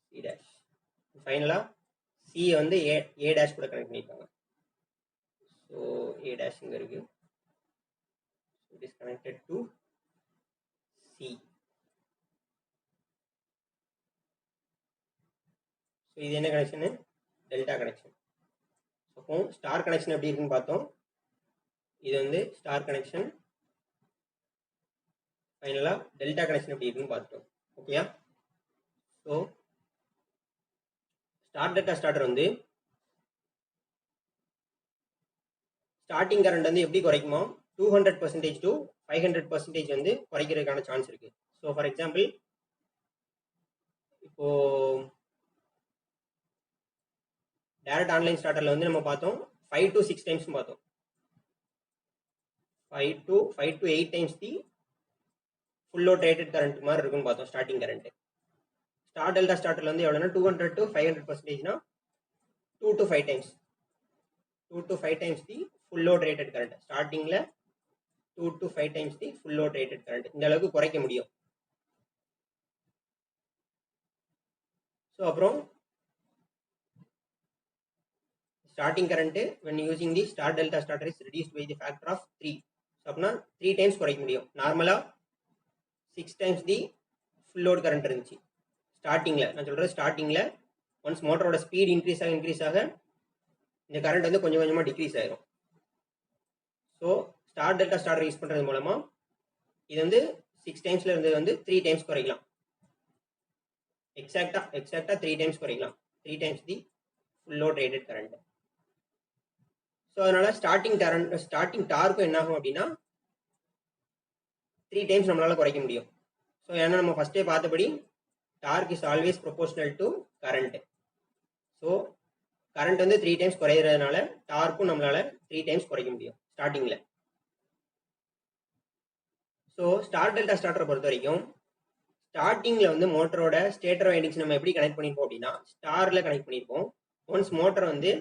சி டேஷ். ஃபைனலாக சியை வந்து ஏ டேஷ் கூட கனெக்ட் பண்ணியிருக்காங்க. ஸோ ஏ டேஷ் இங்கே இருக்குது. It is connected to C. So இது என்ன கனெக்ஷனு? Delta connection. அப்போ ஸ்டார் கனெக்ஷன் எப்படி இருக்குன்னு பார்த்தோம். இது வந்து ஸ்டார் கனெக்ஷன். ஃபைனலாக டெல்டா கனெக்ஷன் எப்படி இருக்குன்னு பார்த்துட்டோம். ஓகேயா? ஸோ ஸ்டார் டெல்டா ஸ்டார்டர் வந்து ஸ்டார்டிங் கரண்ட் வந்து எப்படி குறைக்குமோ 200% to 500% வந்து குறைக்கிறதுக்கான சான்ஸ் இருக்கு. ஸோ ஃபார் எக்ஸாம்பிள் இப்போ டைரக்ட் ஆன்லைன் ஸ்டார்டர்ல வந்து நம்ம பார்த்தோம் 5 to 6 டைம்ஸ் பார்த்தோம். 5 to 8 times the full load rated current மாதிரி இருக்குன்னு பார்த்தோம் ஸ்டார்டிங் கரண்ட். ஸ்டார் டெல்டா ஸ்டார்டர்ல வந்து எவ்வளோனா 200 to 500%னா 2 to 5 times 2 to 5 times the full load rated current. ஸ்டார்டிங்ல 2 to 5 times the full load rated current இந்த அளவுக்கு குறைக்க முடியும். ஸோ அப்புறம் starting current when using the star delta starter is reduced by the factor of 3. So அப்படின்னா 3 times குறைக்க முடியும். நார்மலாக 6 டைம்ஸ் தி ஃபுல் லோட் கரண்ட் இருந்துச்சு ஸ்டார்டிங்கில். நான் சொல்கிறது ஸ்டார்டிங்கில் ஒன்ஸ் மோட்டரோட ஸ்பீட் இன்க்ரீஸ் ஆக இந்த கரண்ட் வந்து கொஞ்சம் கொஞ்சமாக டிக்ரீஸ் ஆகிரும். So star delta starter use பண்ணுறது மூலமாக இது வந்து 6 டைம்ஸில் இருந்தது வந்து 3 டைம்ஸ் குறைக்கலாம். எக்ஸாக்டாக 3 டைம்ஸ் குறைக்கலாம். 3 டைம்ஸ் தி full load rated current. So அதனால ஸ்டார்டிங் டார்க்கும் என்ன ஆகும் அப்படின்னா 3 டைம்ஸ் நம்மளால குறைக்க முடியும். ஸோ ஏன்னா நம்ம ஃபர்ஸ்டே பார்த்தபடி torque is always proportional to current. So current வந்து 3 டைம்ஸ் குறையிறதுனால டார்க்கும் நம்மளால 3 டைம்ஸ் குறைக்க முடியும் ஸ்டார்டிங்கில். ஸோ ஸ்டார் டெல்டா ஸ்டார்டரை பொறுத்த வரைக்கும் ஸ்டார்டிங்கில் வந்து மோட்டரோட ஸ்டேட்டர் வைண்டிங்ஸ் நம்ம எப்படி கனெக்ட் பண்ணியிருப்போம் அப்படின்னா ஸ்டாரில் கனெக்ட் பண்ணியிருப்போம். ஒன்ஸ் மோட்டர் வந்து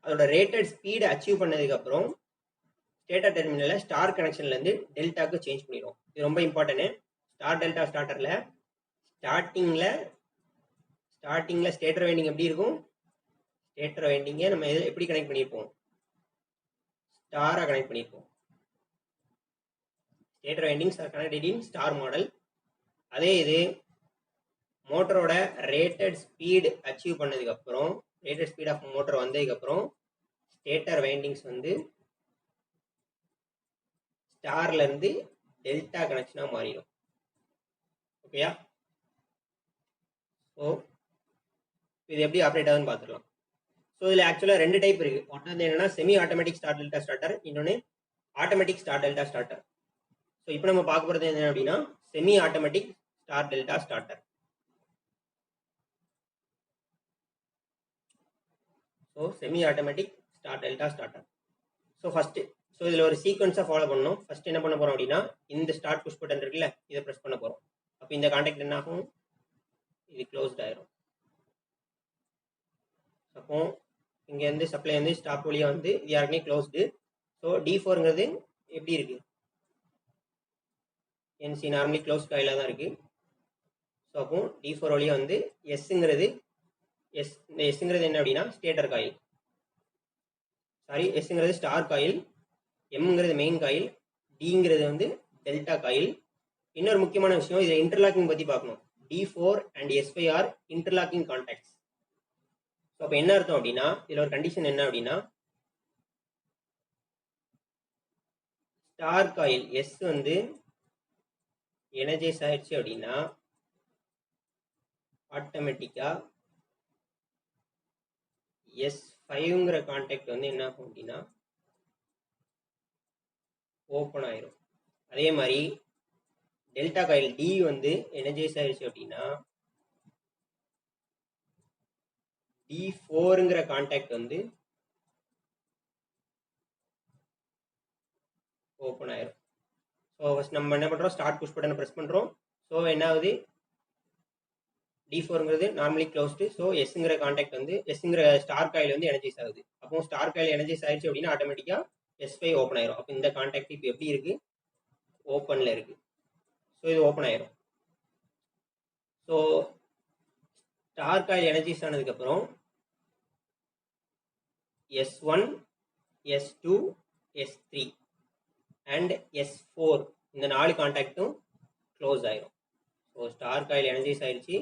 அதோட ரேட்டட் ஸ்பீடை அச்சீவ் பண்ணதுக்கப்புறம் ஸ்டேட்டர் டெர்மினலில் ஸ்டார் கனெக்ஷன்லேருந்து டெல்டாக்கு சேஞ்ச் பண்ணிடும். இது ரொம்ப இம்பார்ட்டன்ட். ஸ்டார் டெல்டா ஸ்டார்டரில் ஸ்டார்டிங்கில் ஸ்டேட்டர் வைண்டிங் எப்படி இருக்கும்? ஸ்டேட்டர் வைண்டிங்கை நம்ம எப்படி கனெக்ட் பண்ணியிருப்போம்? ஸ்டாராக கனெக்ட் பண்ணியிருப்போம். ஸ்டேட்டர் வைண்டிங்ஸ் ஆர் கனெக்டட் இன் ஸ்டார் மாடல். அதே இது மோட்டரோட ரேட்டட் ஸ்பீடு அச்சீவ் பண்ணதுக்கப்புறம் ரேட்டட் ஸ்பீட் ஆஃப் மோட்டர் வந்ததுக்கப்புறம் ஸ்டேட்டர் வைண்டிங்ஸ் வந்து ஸ்டார்ல இருந்து டெல்டா கனெக்ஷனாக மாறிடும். ஓகேயா? ஸோ இது எப்படி ஆப்ரேட் ஆகுதுன்னு பார்த்துக்கலாம். ஸோ இதில் ஆக்சுவலாக 2 டைப் இருக்கு. ஒன்று வந்து என்னன்னா semi automatic star delta starter, இன்னொன்று automatic star delta starter. So இப்போ நம்ம பார்க்க போகிறது என்ன அப்படின்னா semi automatic star delta starter. So semi automatic star delta starter. So இதில் ஒரு சீக்வன்ஸாக ஃபாலோ பண்ணணும். ஃபர்ஸ்ட் என்ன பண்ண போகிறோம் அப்படின்னா இந்த ஸ்டார்ட் புஷ் பட்டன் இருக்குல்ல, இதை ப்ரெஸ் பண்ண போகிறோம். அப்போ இந்த கான்டாக்ட் என்ன ஆகும்? இது க்ளோஸ்ட் ஆயிரும். அப்போ இங்கேருந்து சப்ளை வந்து ஸ்டாப் வழியாக வந்து இது யாருக்குமே க்ளோஸ்டு. ஸோ D4ங்கிறது எப்படி இருக்கு? NC நார்மலி க்ளோஸ் காயிலாக தான் இருக்குது. ஸோ அப்போ D4 வழியாக வந்து எஸ்ங்கிறது என்ன அப்படின்னா ஸ்டேட்டர் காயில். எஸ்ங்கிறது ஸ்டார் காயில், எம்ங்கிறது மெயின் காயில், டிங்கிறது வந்து டெல்டா காயில். இன்னொரு முக்கியமான விஷயம், இதில் இன்டர்லாக்கிங் பற்றி பார்க்கணும். D4 and S5 are interlocking contacts. So அப்போ என்ன அர்த்தம் அப்படின்னா இதில் ஒரு கண்டிஷன் என்ன அப்படின்னா ஸ்டார் காயில் எஸ் வந்து எனர்ஜைஸ் ஆயிடுச்சு அப்படின்னா ஆட்டோமேட்டிக்கா S5ங்கிற கான்டாக்ட் வந்து என்ன ஆகும் அப்படின்னா ஓப்பன் ஆயிரும். அதே மாதிரி டெல்டா காயில் டி வந்து எனர்ஜைஸ் ஆயிடுச்சு அப்படின்னா D4ங்கிற கான்டாக்ட் வந்து ஓப்பன் ஆயிரும். ஸோ ஃபர்ஸ்ட் நம்ம என்ன பண்ணுறோம், ஸ்டார்ட் புஷ் பட்டனை ப்ரெஸ் பண்ணுறோம். ஸோ என்ன ஆகுது, D4ங்கிறது நார்மலி க்ளோஸ்டு. ஸோ எஸ்ங்கிற கான்டாக்ட் வந்து எஸ்ங்கிற ஸ்டார் காயில் வந்து எனர்ஜைஸ் ஆகுது. அப்போ ஸ்டார் காயில் எனர்ஜைஸ் ஆயிடுச்சு அப்படின்னா ஆட்டோமேட்டிக்காக S5 ஓப்பன் ஆயிரும். அப்போ இந்த கான்டாக்ட் இப்போ எப்படி இருக்கு, ஓப்பனில் இருக்கு. ஸோ இது ஓப்பன் ஆயிரும். ஸோ ஸ்டார் காயில் எனர்ஜைஸ் ஆனதுக்கப்புறம் S1, S2, S3 and S4 இந்த 4 கான்டாக்டும் க்ளோஸ் ஆயிரும். ஸோ ஸ்டார் காயில் எனர்ஜைஸ் ஆயிடுச்சு.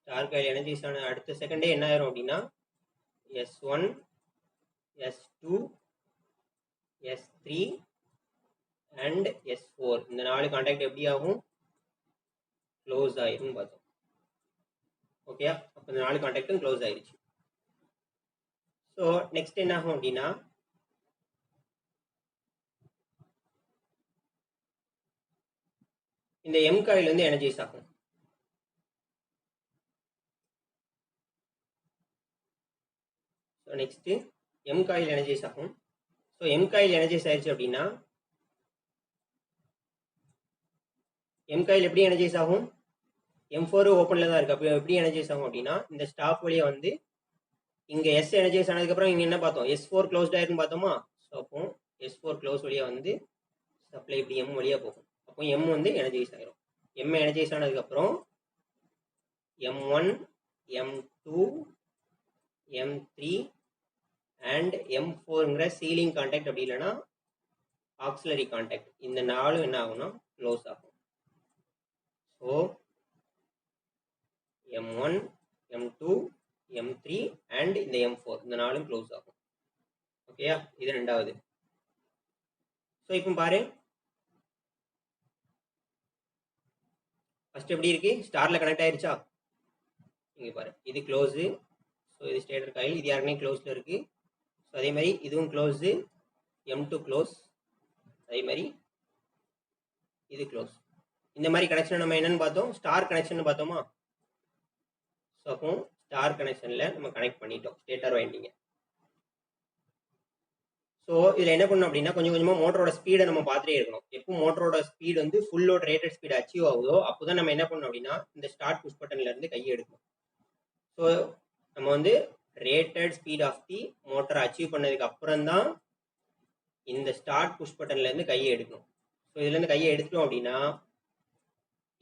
ஸ்டார் காயில் எனர்ஜைஸ் ஆன அடுத்த செகண்டே என்ன ஆயிரும் அப்படின்னா S1, S2, S3 and S4 இந்த 4 கான்டாக்ட் எப்படி ஆகும்? க்ளோஸ் ஆயிரும் பார்த்தோம். ஓகேயா? அப்போ இந்த 4 கான்டாக்டும் க்ளோஸ் ஆயிடுச்சு. ஸோ நெக்ஸ்ட் என்ன ஆகும் அப்படின்னா இந்த எம் காயில் வந்து எனர்ஜைஸ் ஆகும். So next M coil energise ஆகும். ஸோ எம் காயில் எனர்ஜைஸ் ஆயிடுச்சு அப்படின்னா எம் காயில் எப்படி எனர்ஜைஸ் ஆகும்? M4 ஓப்பனில் தான் இருக்குது. அப்போ எப்படி எனர்ஜைஸ் ஆகும் அப்படின்னா இந்த ஸ்டாப் வழியாக வந்து இங்கே S எனர்ஜைஸ் ஆனதுக்கப்புறம் இங்கே என்ன பார்த்தோம்? S4 க்ளோஸ்ட் ஆயிருக்குன்னு பார்த்தோமா? ஸோ அப்போ S4 க்ளோஸ் வழியாக வந்து சப்ளை இப்படி M வழியாக போகும். அப்போ M வந்து எனர்ஜைஸ் ஆயிரும். M எனர்ஜைஸ் ஆனதுக்கப்புறம் M1, M2, M3 and M4ங்கிற ceiling contact அப்படி இல்லைன்னா ஆக்சிலரி கான்டாக்ட் இந்த 4 என்ன ஆகும்னா க்ளோஸ் ஆகும். So M1, M2, M3 and இந்த M4 இந்த 4 க்ளோஸ் ஆகும். ஓகேயா? இது ரெண்டாவது. ஸோ இப்போ பாரு ஃபர்ஸ்ட் எப்படி இருக்கு? ஸ்டார்ல கனெக்ட் ஆயிருச்சா? இங்கே பாரு இது க்ளோஸு. ஸோ இது ஸ்டேட்டர் காயில், இது யாருக்குனே க்ளோஸில் இருக்கு. ஸோ அதே மாதிரி இதுவும் க்ளோஸு, M2 க்ளோஸ், அதே மாதிரி இது க்ளோஸ். இந்த மாதிரி கனெக்ஷன் நம்ம என்னன்னு பார்த்தோம்? ஸ்டார் கனெக்ஷன் பார்த்தோமா? ஸோ அப்போ ஸ்டார் கனெக்ஷனில் நம்ம கனெக்ட் பண்ணிட்டோம் ஸ்டேட்டர் வைண்டிங்க. ஸோ இதில் என்ன பண்ணணும் அப்படின்னா கொஞ்சம் கொஞ்சமாக மோட்டரோட ஸ்பீடை நம்ம பார்த்துட்டே இருக்கணும். எப்போ மோட்டரோட ஸ்பீடு வந்து ஃபுல்லோட ரேட்டட் ஸ்பீடு அச்சீவ் ஆகுதோ அப்போ தான் நம்ம என்ன பண்ணணும் அப்படின்னா இந்த ஸ்டார்ட் புஷ் பட்டன்ல இருந்து கையை எடுக்கணும். ஸோ நம்ம வந்து ரேட்டட் ஸ்பீட் ஆஃப் தி மோட்டரை அச்சீவ் பண்ணதுக்கு அப்புறம் தான் இந்த ஸ்டார்ட் புஷ் பட்டன்ல இருந்து கையை எடுக்கணும். ஸோ இதுலேருந்து கையை எடுத்துட்டோம் அப்படின்னா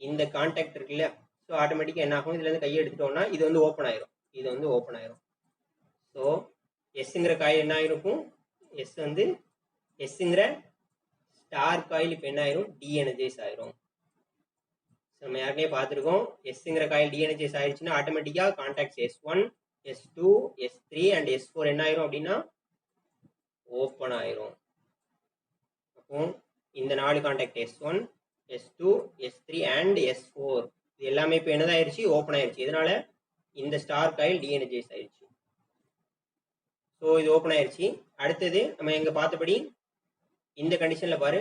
இந்த கான்டாக்ட் இருக்கு இல்லையா? ஸோ ஆட்டோமேட்டிக்காக என்ன ஆகும்? இதுலேருந்து கையை எடுத்துட்டோம்னா இது வந்து ஓப்பன் ஆயிரும். இது வந்து ஓப்பன் ஆயிரும். ஸோ எஸ்ங்கிற காயில் என்ன ஆயிருக்கும்? எஸ் வந்து எஸ்ங்கிற ஸ்டார் காயில் இப்போ என்ன ஆயிரும்? டீஎனர்ஜைஸ் ஆயிரும். நம்ம யாருனே பார்த்துருக்கோம். எஸ்ங்கிற காயில் டீஎனர்ஜைஸ் ஆயிடுச்சுன்னா ஆட்டோமேட்டிக்காக contacts S1, S2, S3 and S4 என்ன ஆயிரும் அப்படின்னா ஓப்பன் ஆயிரும். அப்போ இந்த 4 contact S1, S2, S3 and S4 இது எல்லாமே இப்போ என்னதாயிருச்சு? ஓப்பன் ஆயிருச்சு. இதனால இந்த ஸ்டார் காயில் டீஎனர்ஜைஸ் ஆயிடுச்சு. ஸோ இது ஓப்பன் ஆயிருச்சு. அடுத்தது நம்ம எங்க பார்த்தபடி இந்த கண்டிஷன்ல பாரு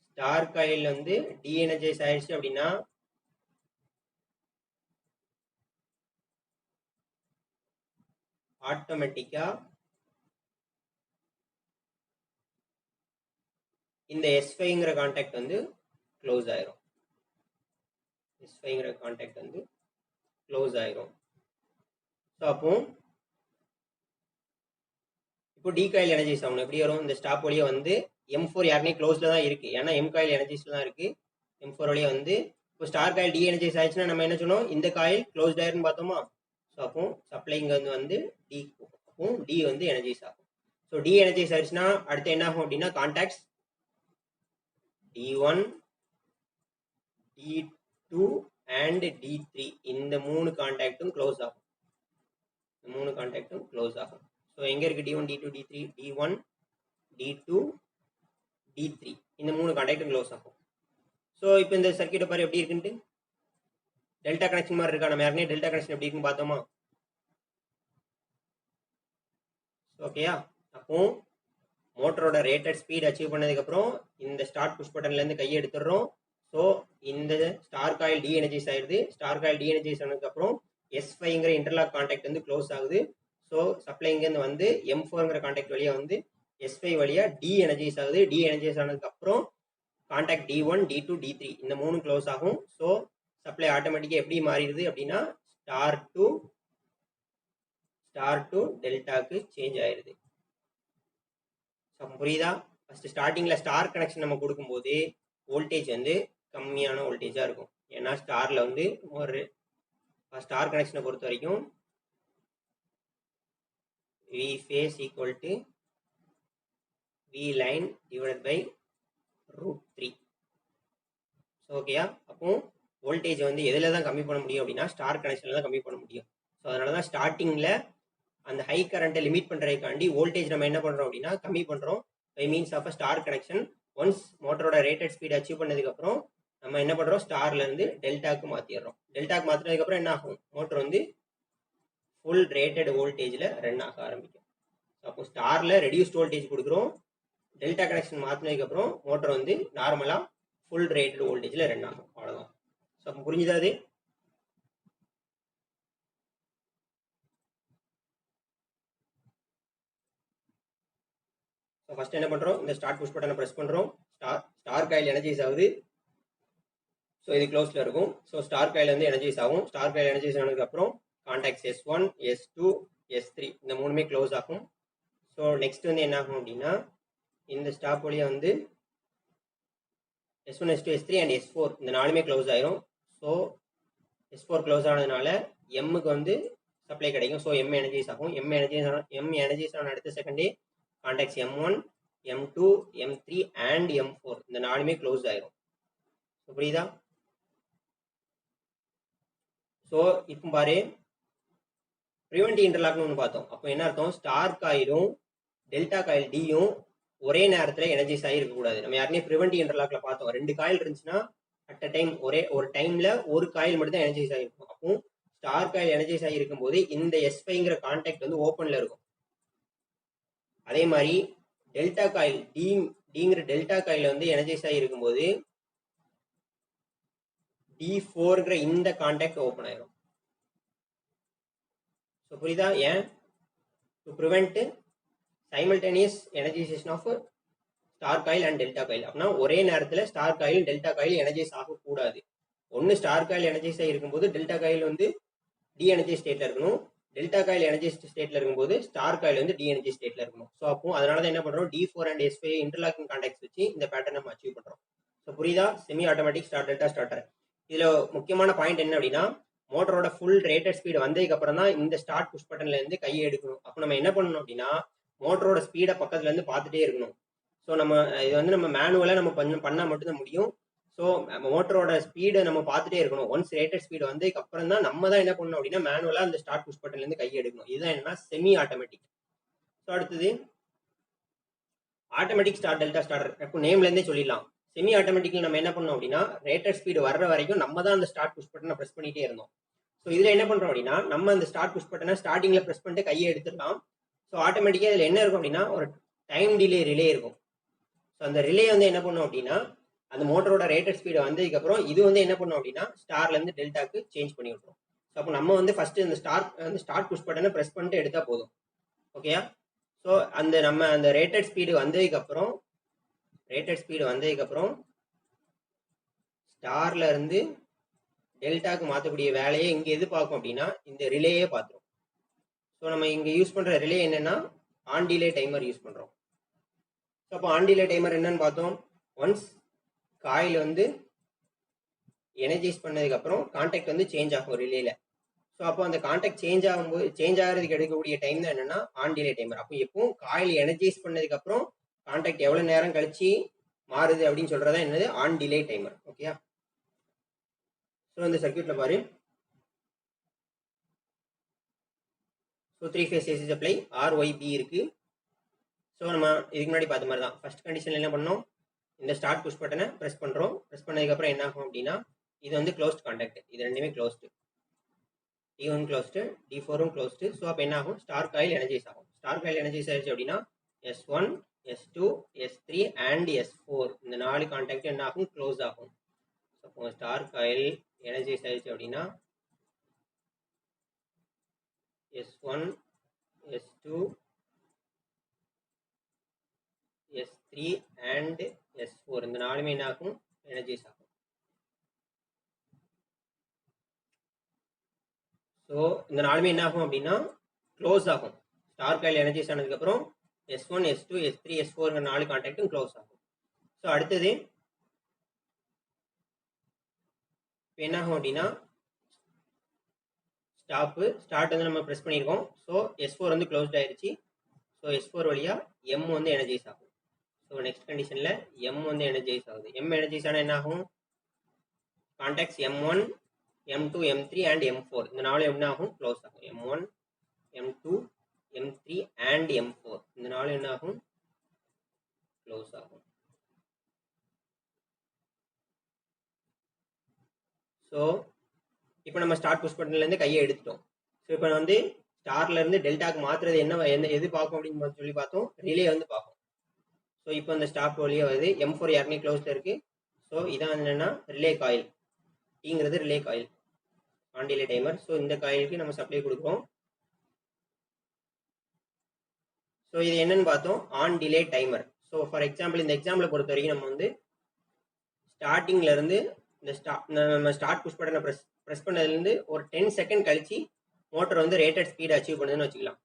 ஸ்டார் காயில் வந்து டீஎனர்ஜைஸ் ஆயிடுச்சு அப்படின்னா ஆட்டோமேட்டிக்கா இந்த S5ங்கிற கான்டாக்ட் வந்து க்ளோஸ் ஆயிரும். S5ங்கிற கான்டாக்ட் வந்து க்ளோஸ் ஆயிரும். ஸோ அப்போ இப்போ டி காயில் எனர்ஜைஸ் ஆகணும். எப்படி வரும்? இந்த ஸ்டாப் வழியா வந்து M4 யாருனே க்ளோஸ்ல தான் இருக்கு. ஏன்னா M காயில் எனர்ஜைஸ்ல தான் இருக்கு. M4 வழியா வந்து இப்போ ஸ்டார் காயில் டி எனர்ஜைஸ் ஆயிடுச்சுன்னா நம்ம என்ன சொன்னோம்? இந்த காயில் க்ளோஸ்ட் ஆயிருன்னு பார்த்தோமா? ஸோ அப்போ சப்ளைங்க வந்து டி, அப்போ டி வந்து எனர்ஜைஸ் ஆகும். ஸோ டி எனர்ஜைஸ் ஆயிடுச்சுன்னா அடுத்து என்ன ஆகும் அப்படின்னா contacts D1, D2 and D3 இந்த 3 கான்டாக்டும் க்ளோஸ் ஆகும். இந்த 3 கான்டாக்டும் க்ளோஸ் ஆகும். ஸோ எங்க இருக்கு? D1, D2, D3, D1, D2, D3 இந்த 3 கான்டாக்டும் க்ளோஸ் ஆகும். ஸோ இப்போ இந்த சர்க்கியூட்டை பாரு எப்படி இருக்குன்ட்டு டெல்டா கனெக்ஷன் மாதிரி இருக்கா? நம்ம யாருனே டெல்டா கனெக்ஷன் எப்படி இருக்குன்னு பார்த்தோமா? ஓகேயா? அப்போ மோட்டரோட ரேட்டட் ஸ்பீட் அச்சீவ் பண்ணதுக்கப்புறம் இந்த ஸ்டார்ட் புஷ் பட்டன்லேருந்து கையை எடுத்துடுறோம். ஸோ இந்த ஸ்டார் காயில் டீஎனர்ஜைஸ் ஆயிடுது. ஸ்டார் காயில் டீஎனர்ஜைஸ் ஆனதுக்கப்புறம் S5ங்கிற இன்டர்லாக் கான்டாக்ட் வந்து க்ளோஸ் ஆகுது. ஸோ சப்ளைங்கன்னு வந்து M4ங்கிற கான்டாக்ட் வழியாக வந்து S5 வழியாக டீஎனர்ஜைஸ் ஆகுது. டீஎனர்ஜைஸ் ஆனதுக்கப்புறம் கான்டாக்ட் D1, D2, D3 இந்த 3 க்ளோஸ் ஆகும். ஸோ சப்ளை ஆட்டோமேட்டிக்காக எப்படி மாறிடுது அப்படின்னா ஸ்டார் டு டெல்டாக்கு சேஞ்ச் ஆயிடுது. புரியுதா? ஃபர்ஸ்ட் ஸ்டார்டிங்ல ஸ்டார் கனெக்ஷன் நம்ம கொடுக்கும்போது வோல்டேஜ் வந்து கம்மியான வோல்டேஜாக இருக்கும். ஏன்னா ஸ்டாரில் வந்து ஒரு ஸ்டார் கனெக்ஷனை பொறுத்த வரைக்கும் V phase equal to V line divided by √3. So ஓகேயா, அப்போ வோல்டேஜ் வந்து எதில் தான் கம்மி பண்ண முடியும் அப்படின்னா ஸ்டார் கனெக்ஷனில் தான் கம்மி பண்ண முடியும். ஸோ அதனால தான் ஸ்டார்டிங்கில் அந்த ஹை கரண்ட்டை லிமிட் பண்ணுறதுக்காண்டி வோல்டேஜ் நம்ம என்ன பண்ணுறோம் அப்படின்னா கம்மி பண்ணுறோம் by means of a star connection. Once மோட்டரோட ரேட்டட் ஸ்பீட் அச்சீவ் பண்ணதுக்கப்புறம் நம்ம என்ன பண்ணுறோம், ஸ்டார்லேருந்து டெல்டாக்கு மாற்றிடுறோம். டெல்டாக்கு மாற்றினதுக்கப்புறம் என்ன ஆகும், மோட்டர் வந்து ஃபுல் ரேட்டட் வோல்டேஜில் ரன் ஆக ஆரம்பிக்கும். அப்போ ஸ்டாரில் ரெடியூஸ்ட் வோல்டேஜ் கொடுக்குறோம், டெல்டா கனெக்ஷன் மாற்றினதுக்கப்புறம் மோட்டர் வந்து நார்மலாக ஃபுல் ரேட்டட் வோல்டேஜில் ரன் ஆகும். அவ்வளோதான். ஸோ அப்போ புரிஞ்சுதா அது? ஸோ ஃபஸ்ட் என்ன பண்ணுறோம், இந்த ஸ்டார்ட் புஷ் பட்டனை ப்ரெஸ் பண்ணுறோம். ஸ்டார் காயில் எனர்ஜைஸ் ஆகுது. ஸோ இது க்ளோஸில் இருக்கும். ஸோ ஸ்டார் காயில் வந்து எனர்ஜைஸ் ஆகும். ஸ்டார் காயில் எனர்ஜைஸ் ஆனதுக்கப்புறம் கான்டாக்ட்ஸ் S1, S2, S3 இந்த மூணுமே க்ளோஸ் ஆகும். ஸோ நெக்ஸ்ட் வந்து என்ன ஆகும் அப்படின்னா இந்த ஸ்டாப் வழியாக வந்து S1, S2, S3 and S4 இந்த நாலுமே க்ளோஸ் ஆயிரும். ஸோ S4 க்ளோஸ் ஆனதுனால எம்முக்கு வந்து சப்ளை கிடைக்கும். ஸோ எம் எனர்ஜைஸ் ஆகும். எம் எனர்ஜைஸ் ஆன அடுத்த செகண்டே contacts M1, M2, M3 and M4 இந்த நாலுமே க்ளோஸ் ஆயிரும். ஸோ புரியுதா? ஸோ இப்போ பாரு, ப்ரிவென்டிவ் இன்டர்லாக்னு ஒன்று பார்த்தோம். அப்போ என்ன அர்த்தம், ஸ்டார் காயிலும் டெல்டா காயில் டியும் ஒரே நேரத்தில் எனர்ஜைஸ் ஆகி இருக்கக்கூடாது. நம்ம யாருமே ப்ரிவென்டிவ் இன்டர்லாக்ல பார்த்தோம், 2 காயில் இருந்துச்சுன்னா அட் அ டைம் ஒரு டைம்ல ஒரு காயில் மட்டும் தான் எனர்ஜைஸ் ஆகிருக்கும். அப்போ ஸ்டார் காயில் எனர்ஜைஸ் ஆகிருக்கும் போது இந்த S5ங்கிற கான்டாக்ட் வந்து ஓப்பன்ல இருக்கும். அதே மாதிரி டெல்டா காயில் டிங்கிற டெல்டா காயில் வந்து எனர்ஜைஸ் ஆகிருக்கும் போது D4ங்கிற இந்த கான்டாக்ட் ஓப்பன் ஆயிரும். ஸோ புரியுதா? ஏன், to prevent simultaneous energisation of star coil and delta coil. அப்படின்னா ஒரே நேரத்தில் star coil delta coil energise ஆகக்கூடாது. ஒன்று ஸ்டார் காயில் எனர்ஜைஸ் ஆகிருக்கும்போது டெல்டா காயில் வந்து டி எனர்ஜி ஸ்டேட்ல இருக்கணும், டெல்டா காயில் எனர்ஜி ஸ்டேட்ல இருக்கும்போது ஸ்டார் காயில் வந்து டி எனர்ஜி ஸ்டேட்ல இருக்கணும். ஸோ அப்போ அதனால தான் என்ன பண்றோம், D4 and S5 interlocking contacts வச்சு இந்த பேட்டர்ன் நம்ம அச்சீவ் பண்றோம். ஸோ புரியுதா? Semi automatic star delta starter. இதுல முக்கியமான பாயிண்ட் என்ன அப்படின்னா மோட்டரோட ஃபுல் ரேட்டட் ஸ்பீடு வந்ததுக்கு அப்புறம் தான் இந்த ஸ்டார்ட் புஷ் பட்டன்ல இருந்து கையை எடுக்கணும். அப்போ நம்ம என்ன பண்ணணும் அப்படின்னா மோட்டரோட ஸ்பீடை பக்கத்துல இருந்து பார்த்துட்டே இருக்கணும். ஸோ நம்ம இது வந்து நம்ம மேனுவலாக நம்ம பண்ணால் மட்டும்தான் முடியும். ஸோ மோட்டரோட ஸ்பீடை நம்ம பார்த்துட்டே இருக்கணும். ஒன்ஸ் ரேட்டட் ஸ்பீடு வந்ததுக்கு அப்புறம் தான் நம்ம தான் என்ன பண்ணணும் அப்படின்னா மேனுவலாக அந்த ஸ்டார்ட் புஷ் பட்டன்லேருந்து கையை எடுக்கணும். இதுதான் என்னன்னா செமி ஆட்டோமேட்டிக். ஸோ அடுத்தது ஆட்டோமேட்டிக் ஸ்டார் டெல்டா ஸ்டார்டர். இப்போ நேம்லேருந்தே சொல்லிடலாம். செமி ஆட்டோமேட்டிக்ல நம்ம என்ன பண்ணோம் அப்படின்னா ரேட்டட் ஸ்பீடு வர்ற வரைக்கும் நம்ம தான் அந்த ஸ்டார்ட் புஷ் பட்டனை ப்ரெஸ் பண்ணிட்டே இருந்தோம். ஸோ இதில் என்ன பண்ணுறோம் அப்படின்னா நம்ம அந்த ஸ்டார்ட் புஷ் பட்டனை ஸ்டார்டிங்கில் ப்ரெஸ் பண்ணிட்டு கையை எடுத்துடலாம். ஸோ ஆட்டோமேட்டிக்காக இதில் என்ன இருக்கும் அப்படின்னா ஒரு டைம் டிலே ரிலே இருக்கும். ஸோ அந்த ரிலே வந்து என்ன பண்ணும் அப்படின்னா அந்த மோட்டரோட ரேட்டட் ஸ்பீடு வந்ததுக்கப்புறம் இது வந்து என்ன பண்ணும் அப்படின்னா ஸ்டார்லேருந்து டெல்டாக்கு சேஞ்ச் பண்ணி விட்டுரும். ஸோ அப்போ நம்ம வந்து ஃபர்ஸ்ட் இந்த ஸ்டார்ட் புஷ் பட்டனை ப்ரெஸ் பண்ணிட்டு எடுத்தா போதும். ஓகேயா? ஸோ நம்ம அந்த ரேட்டட் ஸ்பீடு வந்ததுக்கப்புறம் ஸ்டார்ல இருந்து டெல்டாக்கு மாற்றக்கூடிய வேலையை இங்கே எது பார்க்கும் அப்படின்னா இந்த ரிலேயே பார்த்துரும். ஸோ நம்ம இங்கே யூஸ் பண்ணுற ரிலே என்னன்னா ஆன் டிலே டைமர் யூஸ் பண்ணுறோம். ஸோ அப்போ ஆன் டிலே டைமர் என்னன்னு பார்த்தோம், ஒன்ஸ் காயில் வந்து எனர்ஜைஸ் பண்ணதுக்கப்புறம் கான்டாக்ட் வந்து சேஞ்ச் ஆகும் ரிலேல. ஸோ அப்போ அந்த கான்டாக்ட் சேஞ்ச் ஆகிறதுக்கு எடுக்கக்கூடிய டைம் தான் என்னன்னா ஆன் டிலே டைமர். அப்போ எப்பவும் காயில் எனர்ஜைஸ் பண்ணதுக்கப்புறம் கான்டாக்ட் எவ்வளோ நேரம் கழிச்சு மாறுது அப்படின்னு சொல்றதா என்னது ஆன் டிலே டைமர். ஓகேயா? ஸோ இந்த சர்க்யூட்ல பாரு, so 3 phase AC supply RYB இருக்கு. ஸோ நம்ம இதுக்கு முன்னாடி பார்த்த மாதிரி தான் ஃபர்ஸ்ட் கண்டிஷன்ல என்ன பண்ணோம், இந்த ஸ்டார்ட் புஷ் பட்டனை ப்ரெஸ் பண்ணுறோம். ப்ரெஸ் பண்ணதுக்கப்புறம் என்ன ஆகும் அப்படின்னா இது வந்து க்ளோஸ்ட் கான்டாக்ட், இது ரெண்டுமே க்ளோஸ்டு, D1 க்ளோஸ்டு, D4ம் க்ளோஸ்டு. ஸோ அப்போ என்ன ஆகும், ஸ்டார் காயில் எனர்ஜைஸ் ஆகும். ஸ்டார் காயில் எனர்ஜைஸ் ஆயிடுச்சு அப்படின்னா S1, S2, S3 and S4 இந்த 4 கான்டாக்ட் என்ன ஆகும், க்ளோஸ் ஆகும். அப்போ ஸ்டார் காயில் எனர்ஜைஸ் ஆயிடுச்சு அப்படின்னா S1, S2, S3 and S4 இந்த 4மே என்ன ஆகும், எனர்ஜைஸ் ஆகும். ஸோ இந்த 4மே என்ன ஆகும் அப்படின்னா க்ளோஸ் ஆகும். ஸ்டார் காயில் எனர்ஜைஸ் ஆனதுக்கப்புறம் S1, S2, S3, S4 4 கான்டாக்டும் close ஆகும். ஸோ அடுத்தது இப்போ என்ன ஆகும் அப்படின்னா ஸ்டார்ட் வந்து நம்ம ப்ரெஸ் பண்ணியிருக்கோம். ஸோ S4 வந்து க்ளோஸ்ட் ஆயிடுச்சு. ஸோ S4 வழியாக M வந்து எனர்ஜைஸ் ஆகும். ஸோ நெக்ஸ்ட் கண்டிஷனில் M வந்து எனர்ஜைஸ் ஆகுது. M எனர்ஜைஸ் ஆனால் என்ன ஆகும்? Contacts M1, M2, M3 and M4 இந்த 4 என்ன ஆகும்? க்ளோஸ் ஆகும். M1, M2, M3 and M4 இந்த 4 என்ன ஆகும்? க்ளோஸ் ஆகும். ஸோ இப்போ நம்ம ஸ்டார்ட் புஷ் பட்டன்லேருந்து கையை எடுத்துட்டோம். ஸோ இப்போ வந்து ஸ்டார்லேருந்து டெல்டாக்கு மாற்றுறது என்ன எது பார்க்கும் அப்படின்னு சொல்லி பார்த்தோம். ரிலே வந்து பார்க்கும். ஸோ இப்போ இந்த ஸ்டாப் வழியாக வருது. M4 ஏற்கனவே க்ளோஸில் இருக்குது. ஸோ இதான் என்னென்னா ரிலே காயில். டீங்கிறது relay coil, on delay timer. So இந்த காயிலுக்கு நம்ம சப்ளை கொடுக்குறோம். ஸோ இது என்னன்னு பார்த்தோம், on delay timer. So for example இந்த எக்ஸாம்பிளை பொறுத்த வரைக்கும் நம்ம வந்து ஸ்டார்டிங்லேருந்து நம்ம ஸ்டார்ட் புஷ் பட்டனை ப்ரெஸ் பண்ணதுலேருந்து ஒரு 10 செகண்ட் கழிச்சு மோட்டர் வந்து ரேட்டட் ஸ்பீடை அச்சீவ் பண்ணுதுன்னு வச்சுக்கலாம்.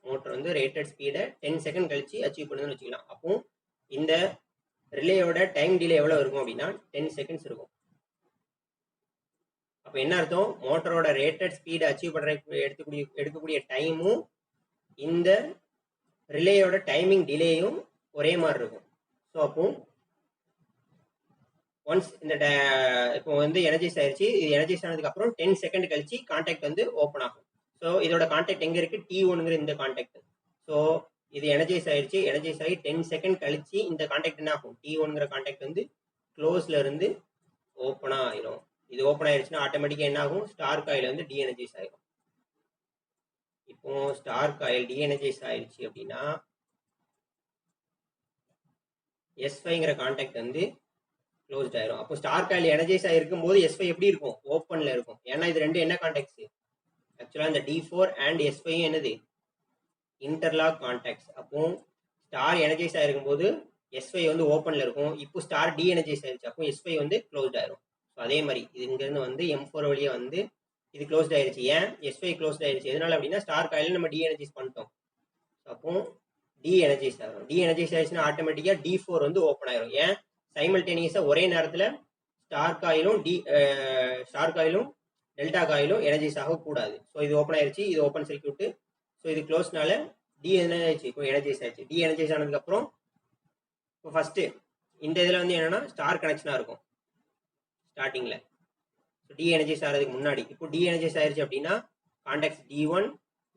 மோட்டர் வந்து ரேட்டட் ஸ்பீடை 10 செகண்ட் கழிச்சு அச்சீவ் பண்ணுதுன்னு வச்சுக்கலாம். அப்போ இந்த ரிலேயோட டைம் டிலே எவ்வளோ இருக்கும் அப்படின்னா 10 செகண்ட்ஸ் இருக்கும். அப்போ என்ன அர்த்தம், மோட்டரோட ரேட்டட் ஸ்பீடை அச்சீவ் பண்ணுற எடுக்கக்கூடிய டைமும் இந்த ரிலேயோட டைமிங் டிலேயும் ஒரே மாதிரி இருக்கும். ஸோ அப்போ ஒன்ஸ் இந்த இப்போ வந்து எனர்ஜைஸ் ஆயிடுச்சு. இது எனர்ஜைஸ் ஆனதுக்கு அப்புறம் 10 செகண்ட் கழிச்சு கான்டாக்ட் வந்து ஓப்பன் ஆகும். ஸோ இதோட கான்டாக்ட் எங்க இருக்கு? T1ங்கிற இந்த கான்டாக்ட். ஸோ இது எனர்ஜைஸ் ஆயிடுச்சு. எனர்ஜைஸ் ஆகி 10 செகண்ட் கழிச்சு இந்த கான்டாக்ட் என்ன ஆகும்? T1ங்கிற கான்டாக்ட் வந்து க்ளோஸ்ல இருந்து ஓப்பனா ஆயிரும். இது ஓப்பன் ஆயிடுச்சுன்னா ஆட்டோமேட்டிக்கா என்ன ஆகும்? ஸ்டார் காயில் வந்து டீஎனர்ஜைஸ் ஆயிரும். இப்போ ஸ்டார் காயில் டீஎனர்ஜைஸ் ஆயிடுச்சு அப்படின்னா S5ங்கிற கான்டாக்ட் வந்து க்ளோஸ்ட் ஆயிரும். அப்போ ஸ்டார் காயில் எனர்ஜைஸ் ஆகிருக்கும் போது S5 எப்படி இருக்கும்? ஓப்பன்ல இருக்கும். ஏன்னா இது ரெண்டு என்ன கான்டாக்ட்ஸ்? ஆக்சுவலா இந்த D4 அண்ட் S5 என்னது? Interlock contacts. அப்போ ஸ்டார் எனர்ஜைஸ் ஆகிருக்கும் போது S5 வந்து ஓப்பன்ல இருக்கும். இப்போ ஸ்டார் டி எனர்ஜைஸ் ஆயிடுச்சு. அப்போ S5 வந்து க்ளோஸ்ட் ஆயிரும். ஸோ அதே மாதிரி இது இங்கிருந்து வந்து M4 வழியா வந்து இது க்ளோஸ்ட் ஆயிடுச்சு. ஏன் S5 க்ளோஸ்ட் ஆயிடுச்சு? எதனால அப்படின்னா ஸ்டார் காயில நம்ம டி எனர்ஜைஸ் பண்ணிட்டோம். அப்போ டி எனர்ஜைஸ் ஆகும். டி எனர்ஜைஸ் ஆயிடுச்சுன்னா ஆட்டோமேட்டிக்கா D4 வந்து ஓப்பன் ஆயிரும். ஏன்? சைமல்டேனியஸா ஒரே நேரத்தில் ஸ்டார் காயிலும் டெல்டா காயிலும் எனர்ஜைஸ் ஆகக்கூடாது. ஸோ இது ஓப்பன் ஆயிடுச்சு. இது ஓப்பன் சர்க்யூட். ஸோ இது க்ளோஸ்னால டி என்ன ஆயிடுச்சு? இப்போ எனர்ஜைஸ் ஆயிடுச்சு. டி எனர்ஜைஸ் ஆனதுக்கு அப்புறம் இப்போ ஃபர்ஸ்ட் இந்த இதில் வந்து என்னன்னா ஸ்டார் கனெக்ஷனா இருக்கும் ஸ்டார்டிங்ல. டி எனர்ஜைஸ் ஆகிறதுக்கு முன்னாடி. இப்போ டி எனர்ஜைஸ் ஆயிடுச்சு அப்படின்னா கான்டாக்ட்ஸ் D1,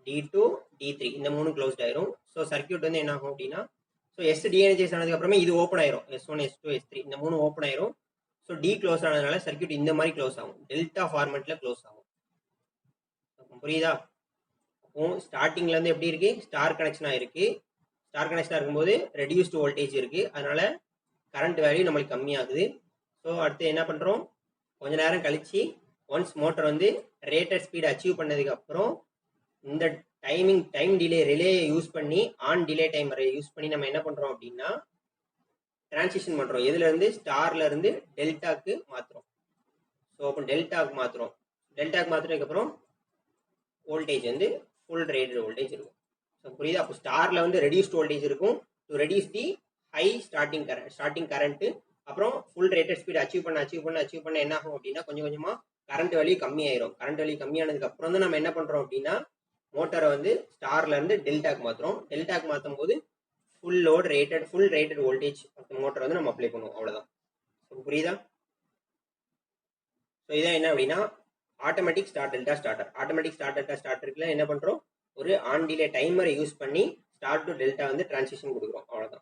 D2, D3 இந்த 3 க்ளோஸ்ட் ஆயிரும். ஸோ சர்க்யூட் வந்து என்ன ஆகும் அப்படின்னா ஸோ எஸ் டீஎனர்ஜைஸ் ஆனதுக்கு அப்புறமே இது ஓப்பன் ஆயிரும். S1, S2, S3 இந்த 3 ஓப்பன் ஆயிரும். ஸோ டி க்ளோஸ் ஆனதுனால சர்க்யூட் இந்த மாதிரி க்ளோஸ் ஆகும். டெல்டா ஃபார்மெட்ல க்ளோஸ் ஆகும். புரியுதா? அப்போ ஸ்டார்டிங்ல இருந்து எப்படி இருக்கு? ஸ்டார் கனெக்ஷனா இருக்கு. ஸ்டார் கனெக்ஷனா இருக்கும்போது ரெடியூஸ்டு வோல்டேஜ் இருக்கு. அதனால கரண்ட் வேல்யூ நம்மளுக்கு கம்மியாகுது. ஸோ அடுத்து என்ன பண்றோம்? கொஞ்ச நேரம் கழிச்சு ஒன்ஸ் மோட்டர் வந்து ரேட்டட் ஸ்பீட் அச்சீவ் பண்ணதுக்கு அப்புறம் இந்த டைம் டிலே ரிலேயை யூஸ் பண்ணி ஆன் டிலே டைமரை யூஸ் பண்ணி நம்ம என்ன பண்றோம் அப்படின்னா டிரான்சிஷன் பண்றோம். எதுல இருந்து? ஸ்டார்ல இருந்து டெல்டாக்கு மாத்துறோம். ஸோ அப்போ டெல்டாக்கு மாத்துறோம். டெல்டாக்கு மாத்துறதுக்கு அப்புறம் வோல்டேஜ் வந்து ஃபுல் ரேட்டட் வோல்டேஜ் இருக்கும். ஸோ புரியுது? அப்போ ஸ்டார்ல வந்து ரெடியூஸ்ட் வோல்டேஜ் இருக்கும் to reduce the high starting current. அப்புறம் ஃபுல் ரேட்டட் ஸ்பீட் அச்சீவ் பண்ண என்ன ஆகும் அப்படின்னா கொஞ்சம் கொஞ்சமா கரண்ட் வேல்யூ கம்மியாயிரும். கரண்ட் வேல்யூ கம்மியானதுக்கு அப்புறம் தான் நம்ம என்ன பண்றோம் அப்படின்னா மோட்டரை வந்து ஸ்டார்ல இருந்து டெல்டாக்கு மாத்துறோம். டெல்டாக்கு மாற்றும் போது ஃபுல் ரேட்டட் வோல்டேஜ் மோட்டர் வந்து நம்ம அப்ளை பண்ணுவோம். அவ்வளவுதான். புரியுதா? ஸோ இதான் என்ன அப்படின்னா automatic start delta starter. Automatic start delta ஸ்டார்டருக்குள்ள என்ன பண்றோம்? ஒரு ஆன் டிலே டைமரை யூஸ் பண்ணி ஸ்டார்ட் டு டெல்டா வந்து டிரான்சிஷன் கொடுக்குறோம். அவ்வளவுதான்.